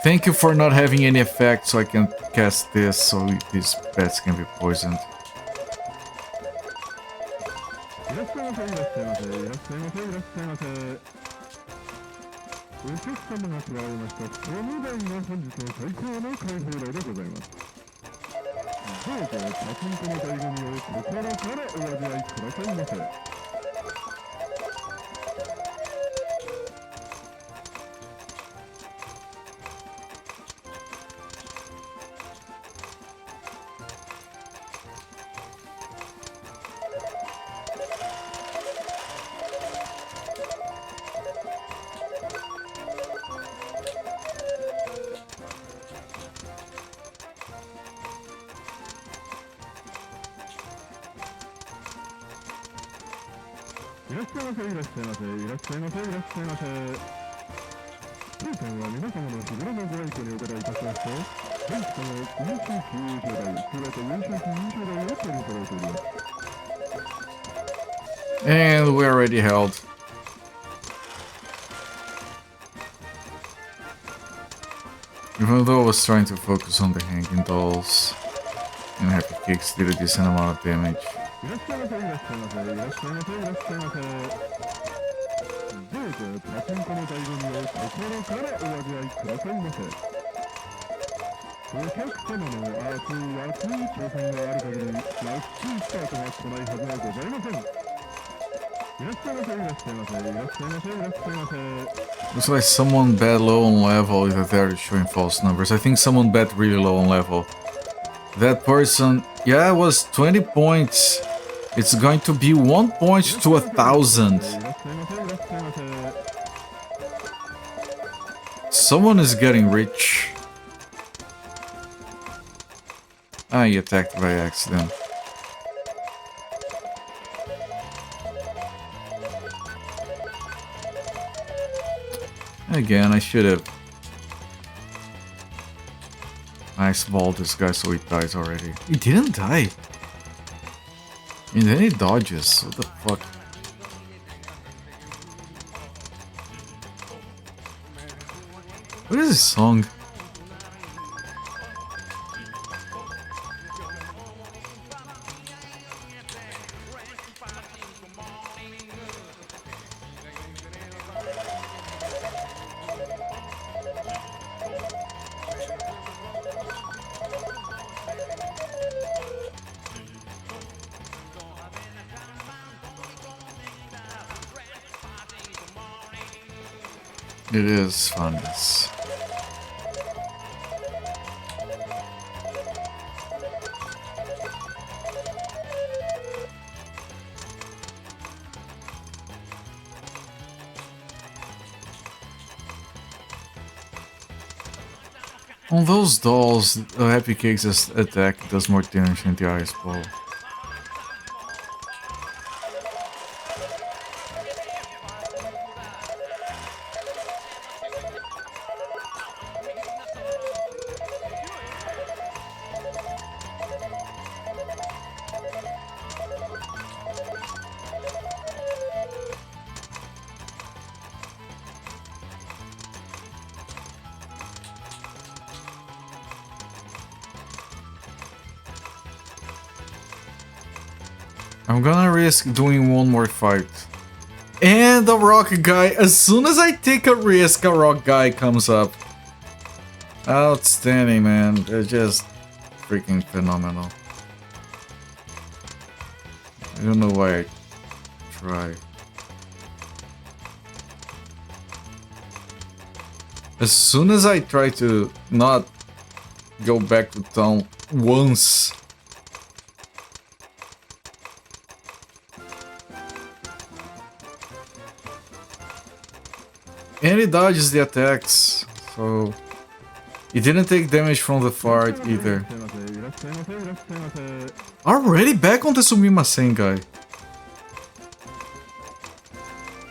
A: Thank you for not having any effect so I can cast this so these pets can be poisoned. And we already held. Even though I was trying to focus on the hanging dolls, and Happy Cakes did a decent amount of damage. Looks like someone bet low on level if they're showing false numbers. I think someone bet really low on level. That person, yeah, it was 20 points. It's going to be 1 point to 1,000. Someone is getting rich. Ah, he attacked by accident. Again, I should have ice ball this guy so he dies already. He didn't die. And then he dodges. What the fuck? What is this song? It is fun. On those dolls, the Happy Cakes' attack does more damage than the ice ball. I'm gonna risk doing one more fight. And the rock guy, as soon as I take a risk, a rock guy comes up. Outstanding, man. They're just freaking phenomenal. I don't know why I try. As soon as I try to not go back to town once, and he dodges the attacks, so he didn't take damage from the fart either. Already back on the Sumimasen guy.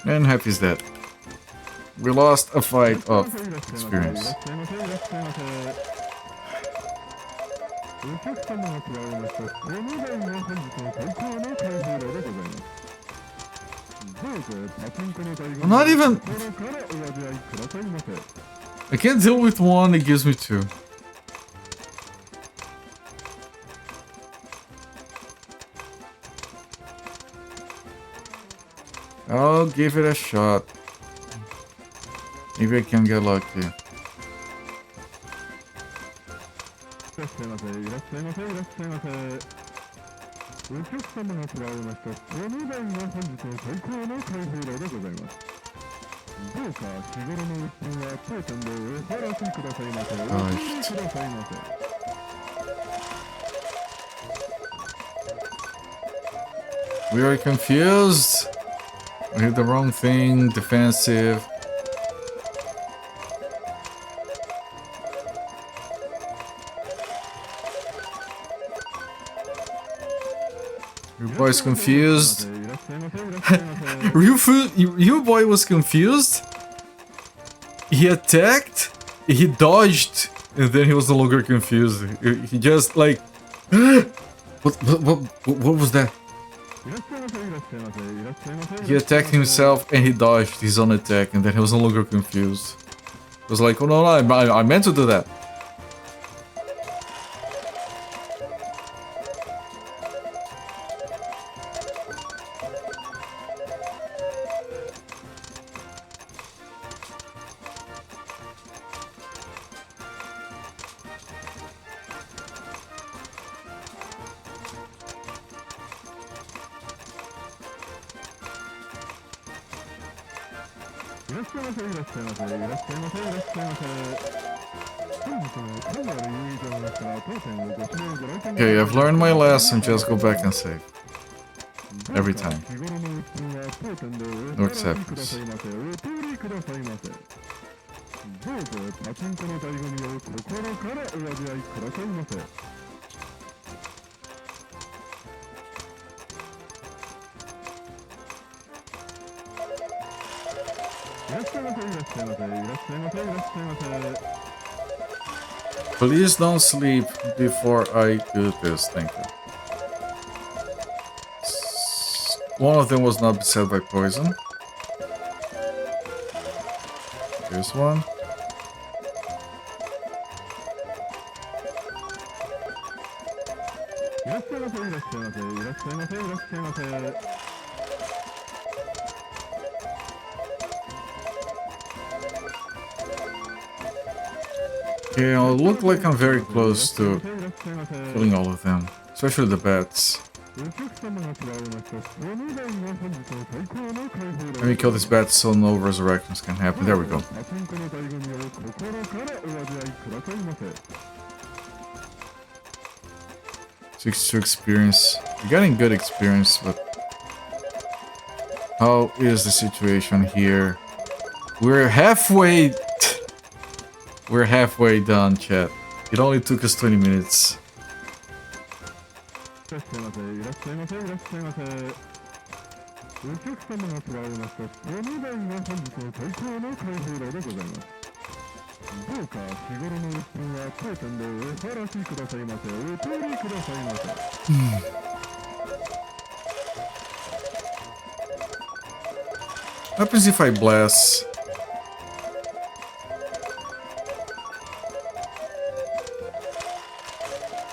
A: And Happy's dead. We lost a fight of experience. I'm not even... I can't deal with one, it gives me two. I'll give it a shot. Maybe I can get lucky. We are confused. We did the wrong thing. Defensive. Your boy's confused. Your boy was confused. He attacked. He dodged, and then he was no longer confused. He just like, what was that? He attacked himself and he dodged his own attack, and then he was no longer confused. It was like, oh no, I meant to do that. Okay, I've learned my lesson, just go back and save. Every time. No exceptions. Please don't sleep before I do this, thank you. One of them was not beset by poison. Here's one. Okay, I look like I'm very close to killing all of them, especially the bats. Let me kill these bats so no resurrections can happen. There we go. 62 experience. We're getting good experience, but how is the situation here? We're halfway done, chat. It only took us 20 minutes. What happens if I bless?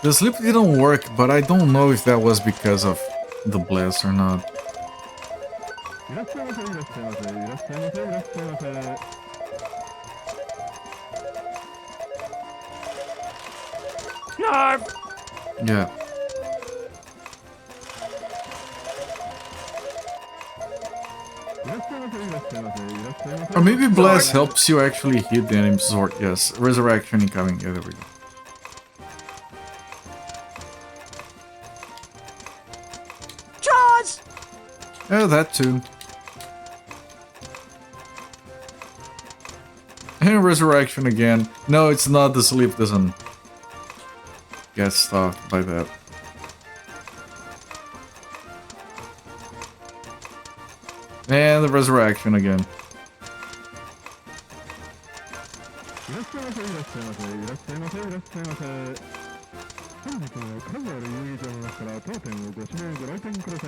A: The sleep didn't work, but I don't know if that was because of the blast or not. No! Yeah. Or maybe blast helps you actually hit the enemy's sword. Yes, resurrection incoming. Yeah, there we go. Oh, that too. And resurrection again. No, it's not. The sleep doesn't get stopped by that. And the resurrection again.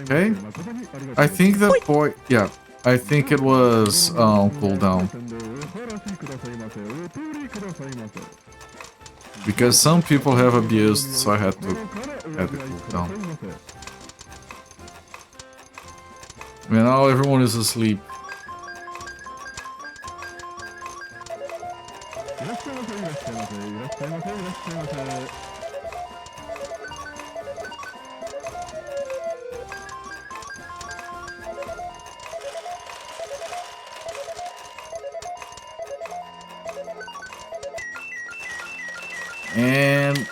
A: Okay. I think the boy... Yeah. I think it was cooldown. Because some people have abused, so I had to add the cooldown. Now everyone is asleep. And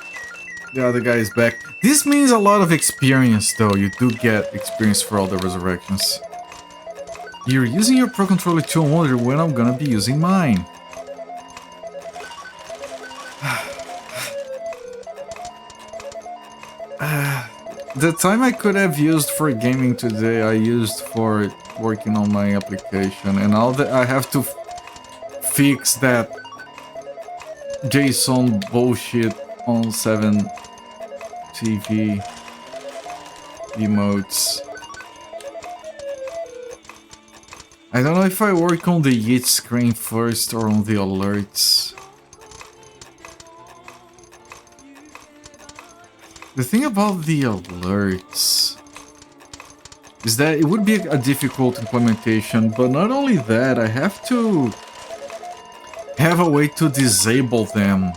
A: the other guy is back. This means a lot of experience, though. You do get experience for all the resurrections. You're using your Pro Controller 2 and wonder when I'm gonna be using mine. The time I could have used for gaming today, I used for working on my application, and all that I have to fix that JSON bullshit on 7 TV emotes. I don't know if I work on the Yeet screen first or on the alerts. The thing about the alerts is that it would be a difficult implementation, but not only that, I have to have a way to disable them.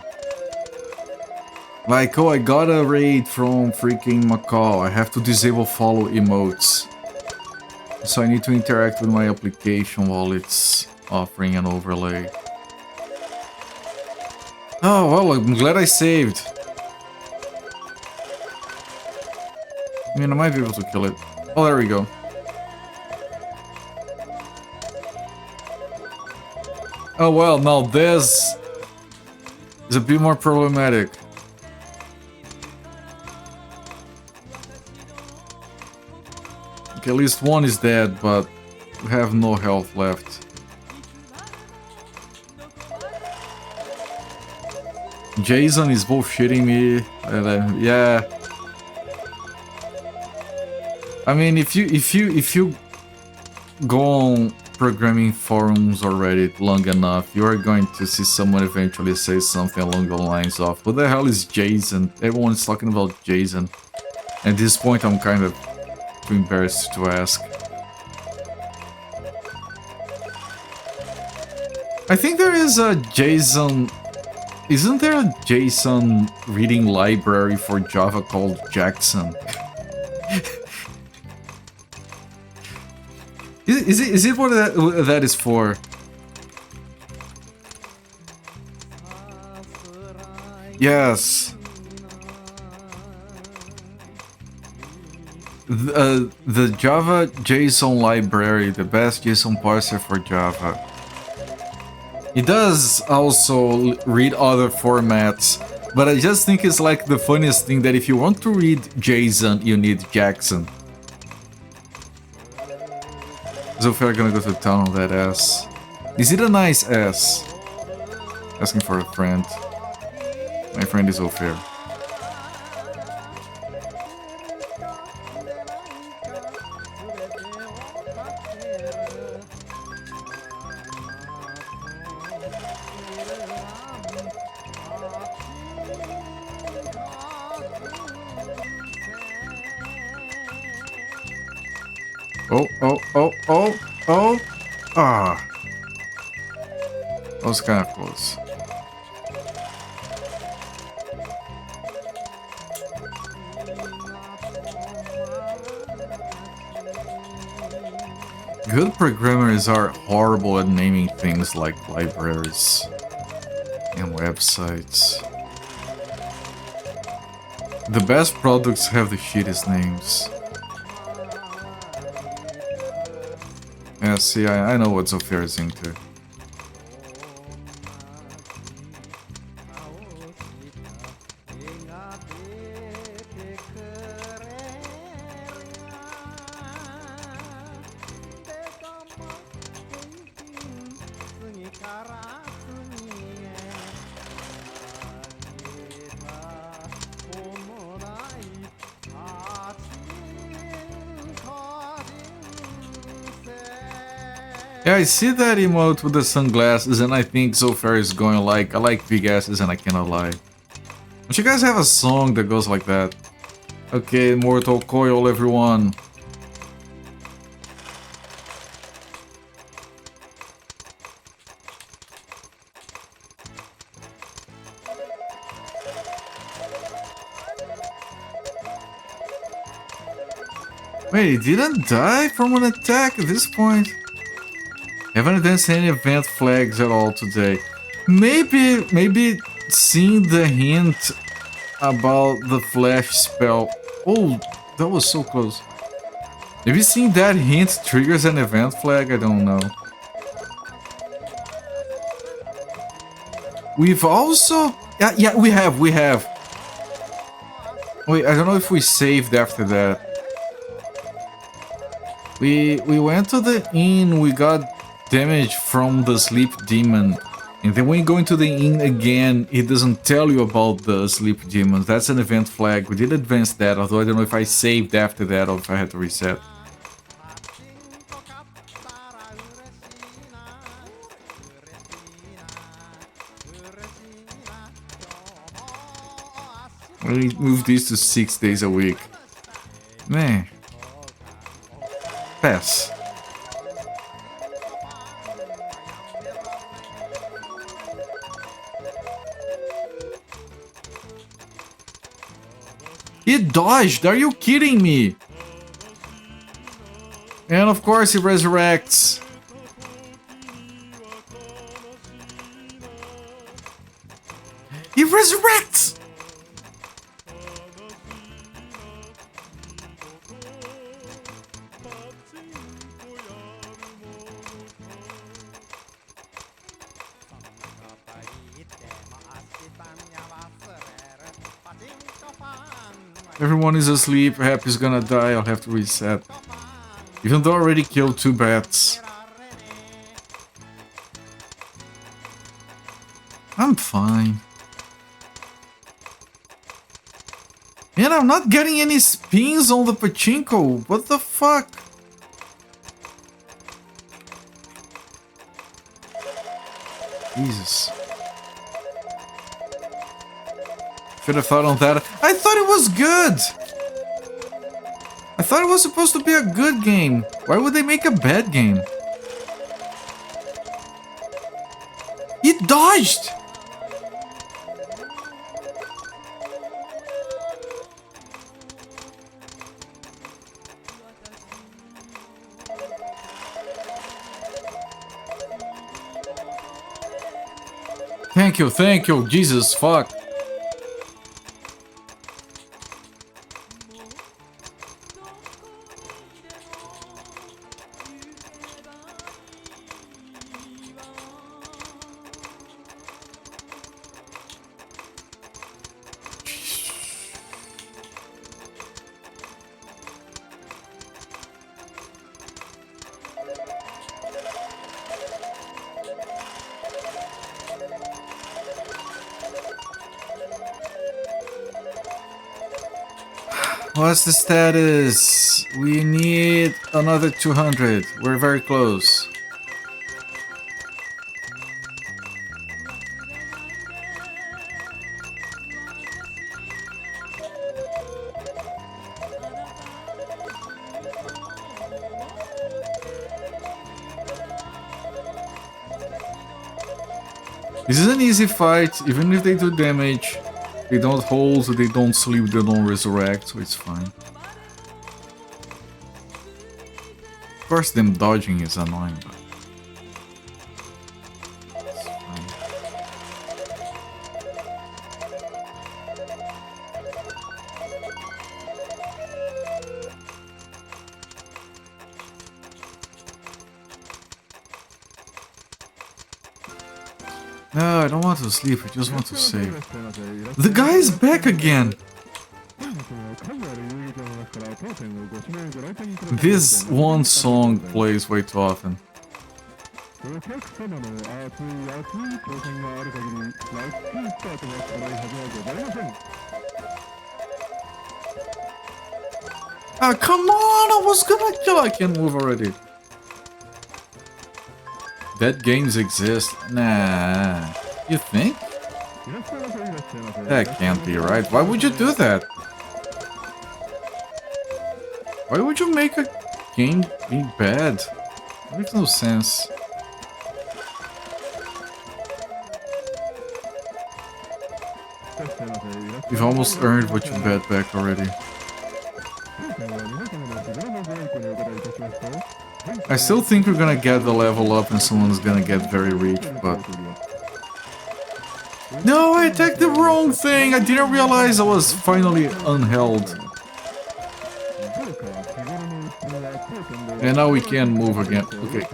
A: Like, oh, I got a raid from freaking Macau, I have to disable follow emotes. So I need to interact with my application while it's offering an overlay. Oh, well, I'm glad I saved. I mean, I might be able to kill it. Oh, there we go. Oh, well, now this is a bit more problematic. Okay, at least one is dead, but we have no health left. Jason is bullshitting me. Yeah. I mean, if you go on programming forums or Reddit long enough, you are going to see someone eventually say something along the lines of, "What the hell is Jason?" Everyone's talking about Jason. At this point, I'm kind of too embarrassed to ask. I think there is a Jason... Isn't there a Jason reading library for Java called Jackson? Is it what that is for? Yes. The Java JSON library, the best JSON parser for Java. It does also read other formats, but I just think it's like the funniest thing that if you want to read JSON, you need Jackson. Zofia gonna go to town on that ass. Is it a nice ass? Asking for a friend. My friend is Zofia. Oh. Ah. That was kind of close. Good programmers are horrible at naming things like libraries and websites. The best products have the shittiest names. Yeah, see, I know what Zofia is into. Yeah, I see that emote with the sunglasses and I think Zofia is going like, I like big asses and I cannot lie. Don't you guys have a song that goes like that? Okay, Mortal Coil everyone. Wait, he didn't die from an attack at this point? Haven't advanced any event flags at all today. Maybe seeing the hint about the flash spell. Oh, that was so close. Maybe seeing that hint triggers an event flag, I don't know. We've also... Yeah, we have. Wait, I don't know if we saved after that. We went to the inn, we got damage from the sleep demon. And then when you go into the inn again, it doesn't tell you about the sleep demon. That's an event flag. We did advance that, although I don't know if I saved after that or if I had to reset. We moved these to 6 days a week. Man. Pass. He dodged! Are you kidding me? And of course he resurrects. He resurrects! Everyone is asleep, Happy's gonna die, I'll have to reset. Even though I already killed 2 bats. I'm fine. Man, I'm not getting any spins on the pachinko. What the fuck? Jesus. Should have thought on that. I thought it was good! I thought it was supposed to be a good game. Why would they make a bad game? He dodged! Thank you, Jesus, fuck. What's the status? We need another 200. We're very close. This is an easy fight, even if they do damage. They don't hold, they don't sleep, they don't resurrect, so it's fine. Of course, them dodging is annoying, but... it's fine. No, I don't want to sleep, I just want to save. The guy's back again! This one song plays way too often. Ah, come on! I was gonna kill, I can't move already. Dead games exist? Nah. You think? That can't be right. Why would you do that? Why would you make a game be bad? It makes no sense. You've almost earned what you bet back already. I still think we're gonna get the level up and someone's gonna get very rich, but... No, I attacked the wrong thing! I didn't realize I was finally unheld. And now we can move again. Okay.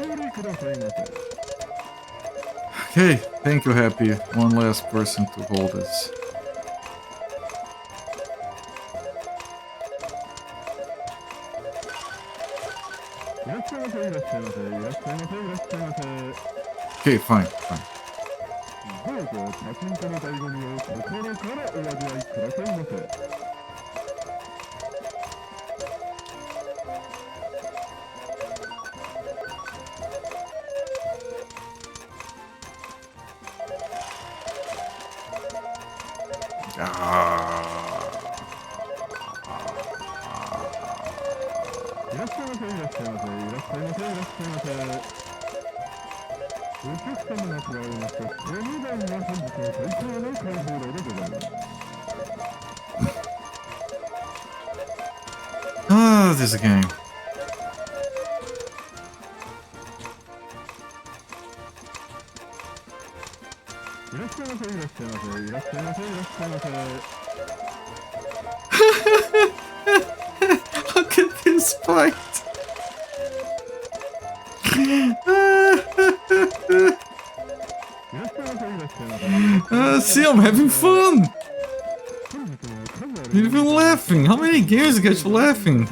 A: Okay, thank you, Happy. One last person to hold us. Okay, fine, fine. This game. Look at this fight. See, I'm having fun. You're even laughing. How many games get you laughing?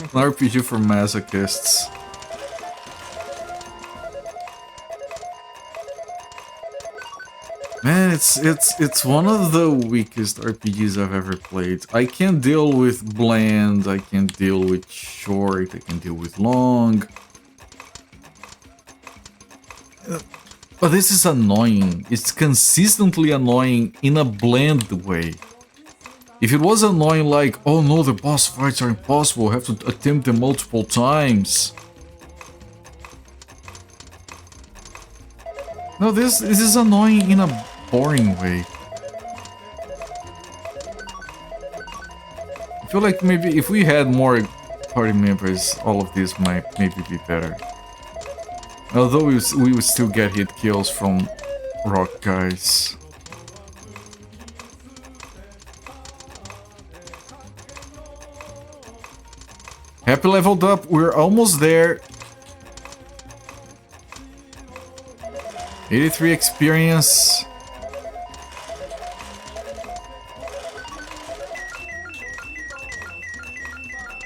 A: An RPG for masochists. Man, it's one of the weakest RPGs I've ever played. I can deal with bland, I can deal with short, I can deal with long. But this is annoying. It's consistently annoying in a bland way. If it was annoying like, oh no, the boss fights are impossible, I have to attempt them multiple times. No, this is annoying in a boring way. I feel like maybe if we had more party members, all of this might maybe be better. Although we would still get hit kills from rock guys. Happy leveled up, we're almost there. 83 experience.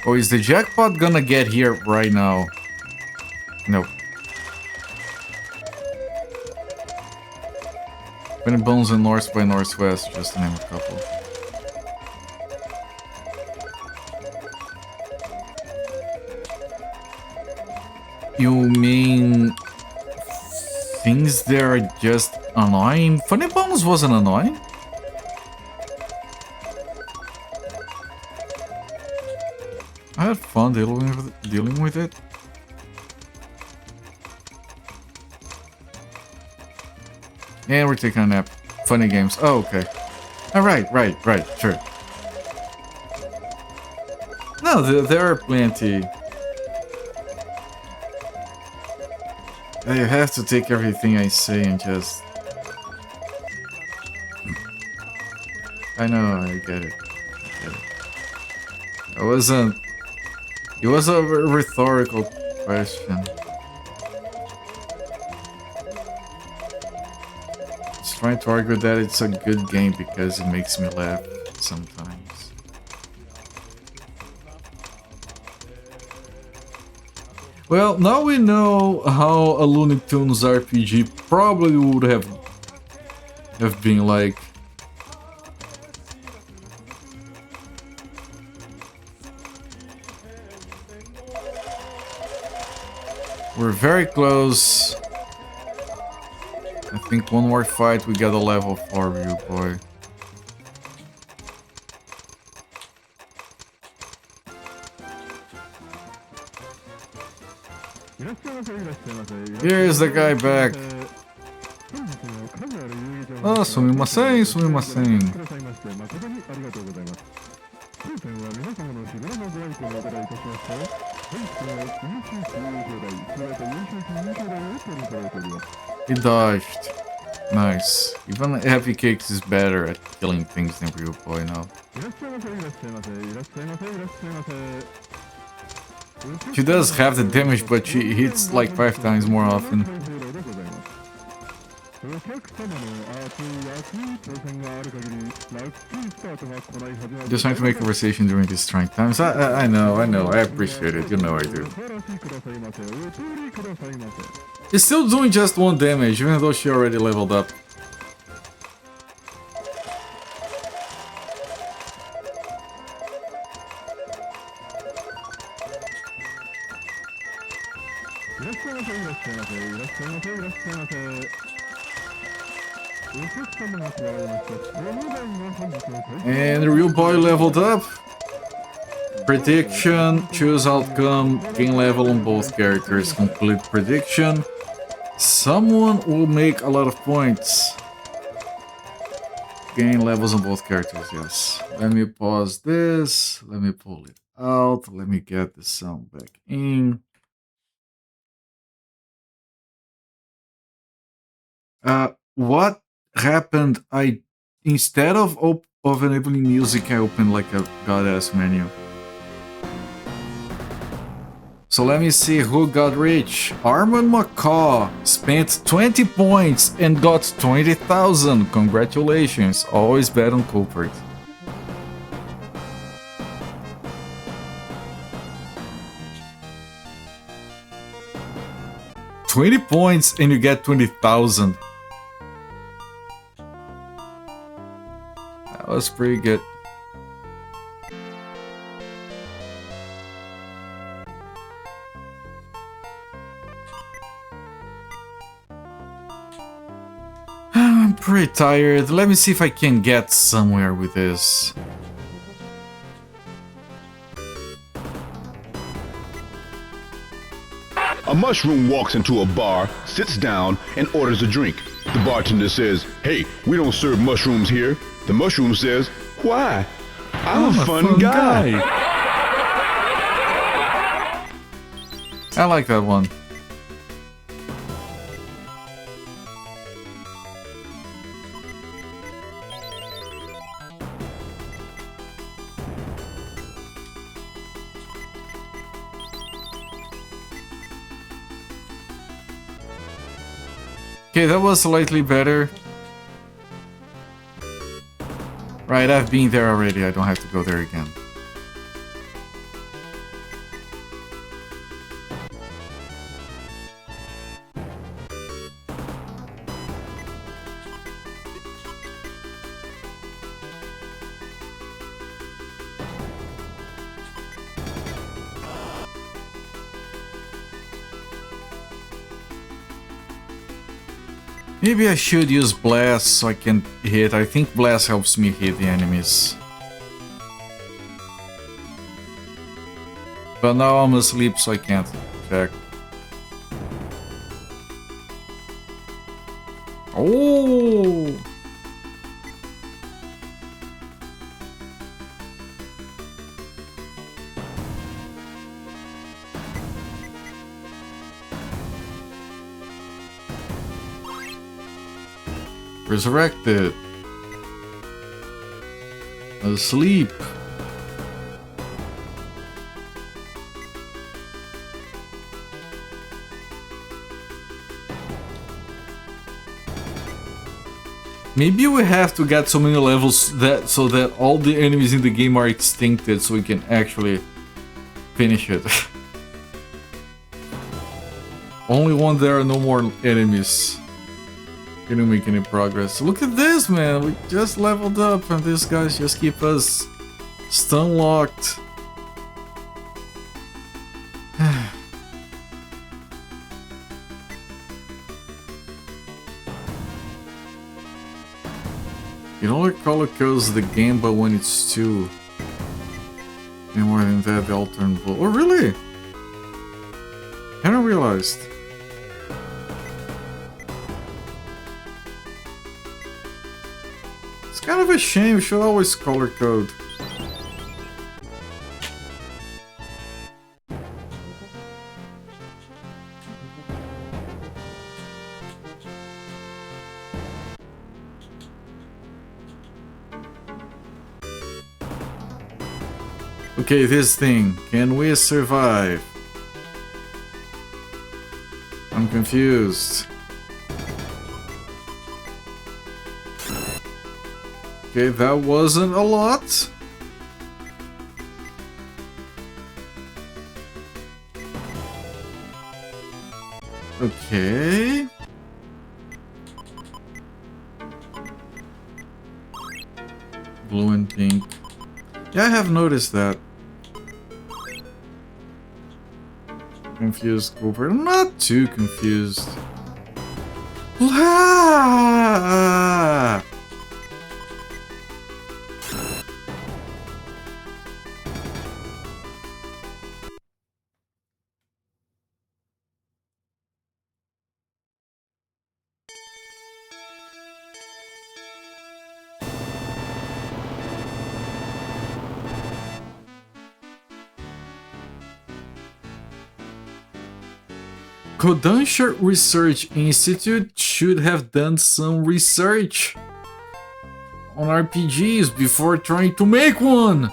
A: Oh, is the jackpot gonna get here right now? No. 20 bones in North by Northwest, just to name a couple. You mean things that are just annoying? Funny Bones wasn't annoying. I had fun dealing with it. And we're taking a nap. Funny games. Oh, okay. Alright, right, sure. No, there are plenty. You have to take everything I say and just... I know, I get it. It wasn't... It was a rhetorical question. Just trying to argue that it's a good game because it makes me laugh sometimes. Well, now we know how a Looney Tunes RPG probably would have been like. We're very close. I think one more fight, we got a level 4 view, boy. Here's the guy back. Ah, sumimasen, sumimasen. He dodged. Nice. Even Heavy Cakes is better at killing things than Real Boy now. She does have the damage, but she hits like 5 times more often. Just trying to make conversation during these trying times. I know, I appreciate it, you know I do. He's still doing just 1 damage, even though she already leveled up. And the Real Boy leveled up. Prediction, choose outcome, gain level on both characters. Complete prediction. Someone will make a lot of points. Gain levels on both characters, yes. Let me pause this. Let me pull it out. Let me get the sound back in. What happened? Instead of enabling music, I opened like a goddess menu. So let me see who got rich. Armand Macaw spent 20 points and got 20,000. Congratulations. Always bet on culprit. $20 points and you get 20,000. That was pretty good. I'm pretty tired. Let me see if I can get somewhere with this.
B: A mushroom walks into a bar, sits down, and orders a drink. The bartender says, "Hey, we don't serve mushrooms here." The mushroom says, "Why? I'm a fun guy."
A: I like that one. Okay, that was slightly better. Right, I've been there already. I don't have to go there again. Maybe I should use Blast so I can hit. I think Blast helps me hit the enemies. But now I'm asleep so I can't check. Oh! Resurrected. Asleep. Maybe we have to get so many levels so that all the enemies in the game are extincted so we can actually finish it. Only when there are no more enemies. Can you make any progress? Look at this, man! We just leveled up and these guys just keep us stun locked. It only color kills the game, but when it's 2. And more than that, the alternate blue. Oh, really? I don't realized. It's kind of a shame, we should always color code. Okay, this thing. Can we survive? I'm confused. Okay, that wasn't a lot. Okay. Blue and pink. Yeah, I have noticed that. Confused Cooper. I'm not too confused. Ah! Kodansha Research Institute should have done some research on RPGs before trying to make one.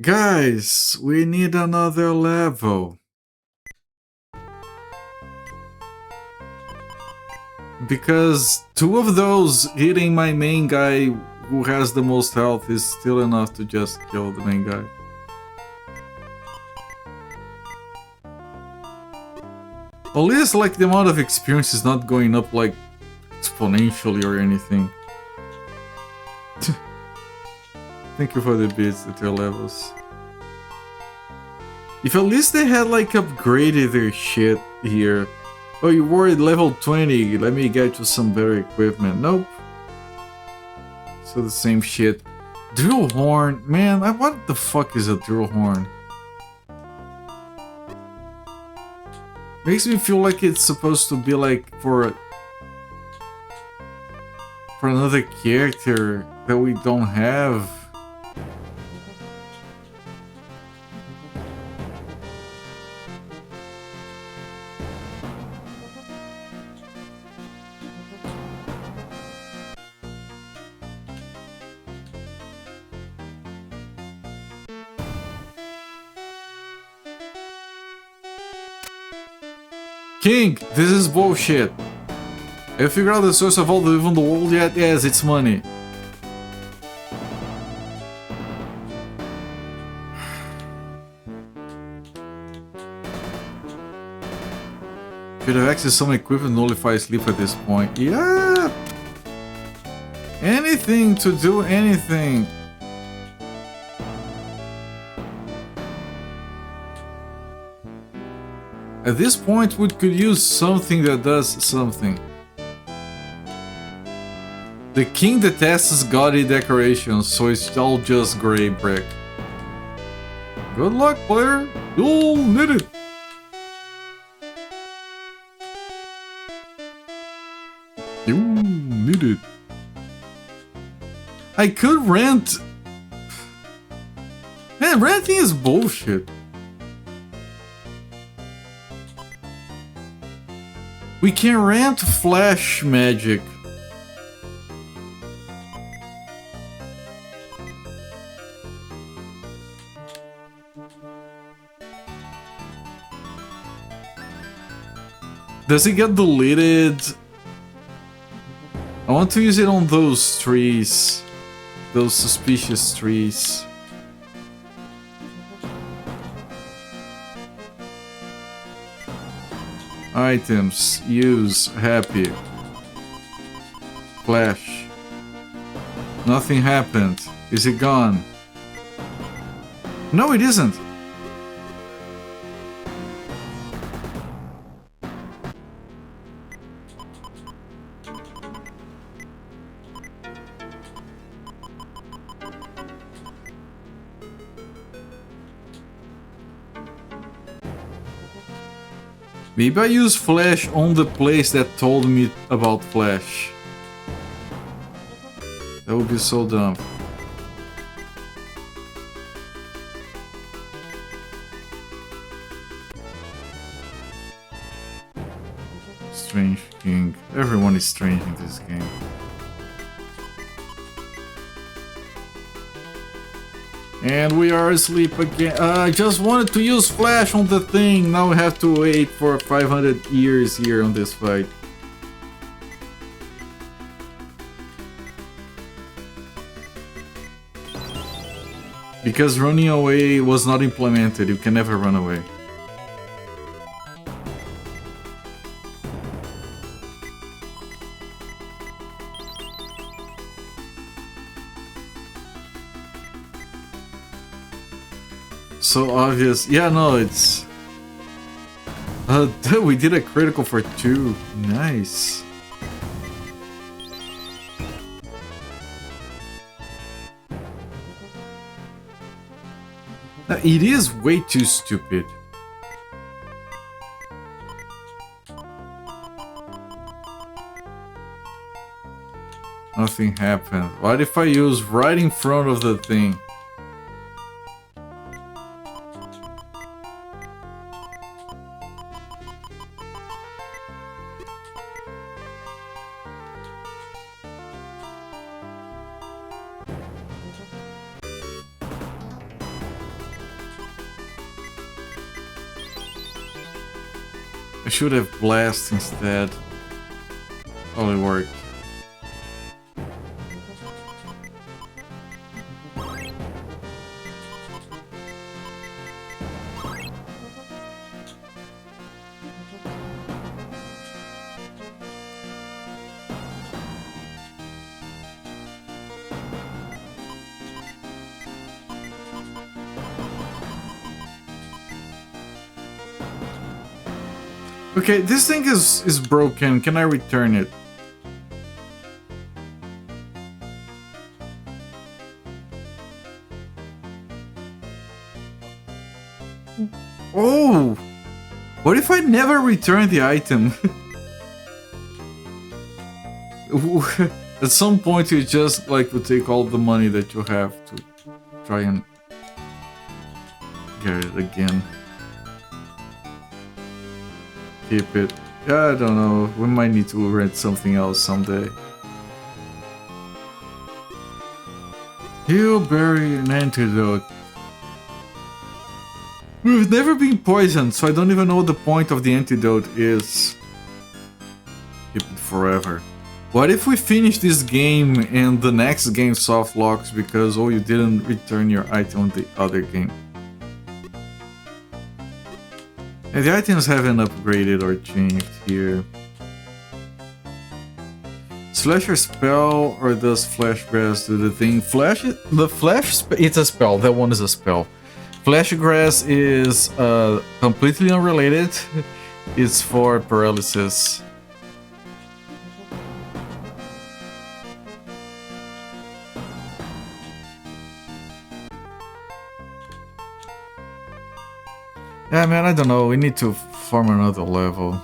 A: Guys, we need another level. Because 2 of those hitting my main guy who has the most health is still enough to just kill the main guy. At least like the amount of experience is not going up like exponentially or anything. Thank you for the bits at your levels. If at least they had like upgraded their shit here. Oh, you were at level 20, let me get you some better equipment. Nope. So the same shit. Drill horn, man, what the fuck is a drill horn? Makes me feel like it's supposed to be like for another character that we don't have. King, this is bullshit. Have you figured out the source of all the evil in the world yet? Yes, it's money. Should have access to some equipment to nullify sleep at this point. Yeah! Anything to do anything. At this point, we could use something that does something. The king detests gaudy decorations, so it's all just grey brick. Good luck, player! You'll need it! You need it. I could rent... Man, renting is bullshit. We can rent flash magic. Does it get deleted? I want to use it on those trees. Those suspicious trees. Items. Use. Happy. Flash. Nothing happened. Is it gone? No, it isn't. Maybe I use Flash on the place that told me about Flash. That would be so dumb. Strange King. Everyone is strange in this game. And we are asleep again. I just wanted to use Flash on the thing. Now we have to wait for 500 years here on this fight. Because running away was not implemented. You can never run away. So obvious. Yeah, no, it's... we did a critical for 2. Nice. It is way too stupid. Nothing happened. What if I use right in front of the thing? I should have blast instead. Only worked. Okay, this thing is broken. Can I return it? Oh! What if I never return the item? At some point you just like to take all the money that you have to try and get it again. Keep it. Yeah, I don't know. We might need to rent something else someday. He'll bury an antidote. We've never been poisoned, so I don't even know what the point of the antidote is. Keep it forever. What if we finish this game and the next game soft locks because you didn't return your item on the other game? And the items haven't upgraded or changed here. Slash your spell, or does Flash Grass do the thing? It's a spell. That one is a spell. Flash Grass is completely unrelated. It's for paralysis. Yeah, man, I don't know. We need to farm another level.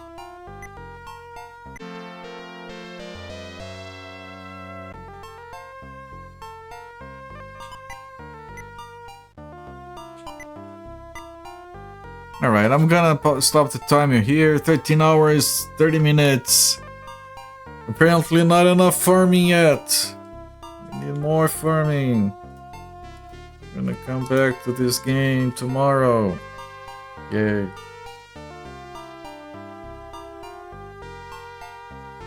A: Alright, I'm gonna stop the timer here. 13 hours, 30 minutes. Apparently not enough farming yet. We need more farming. I'm gonna come back to this game tomorrow. Yay.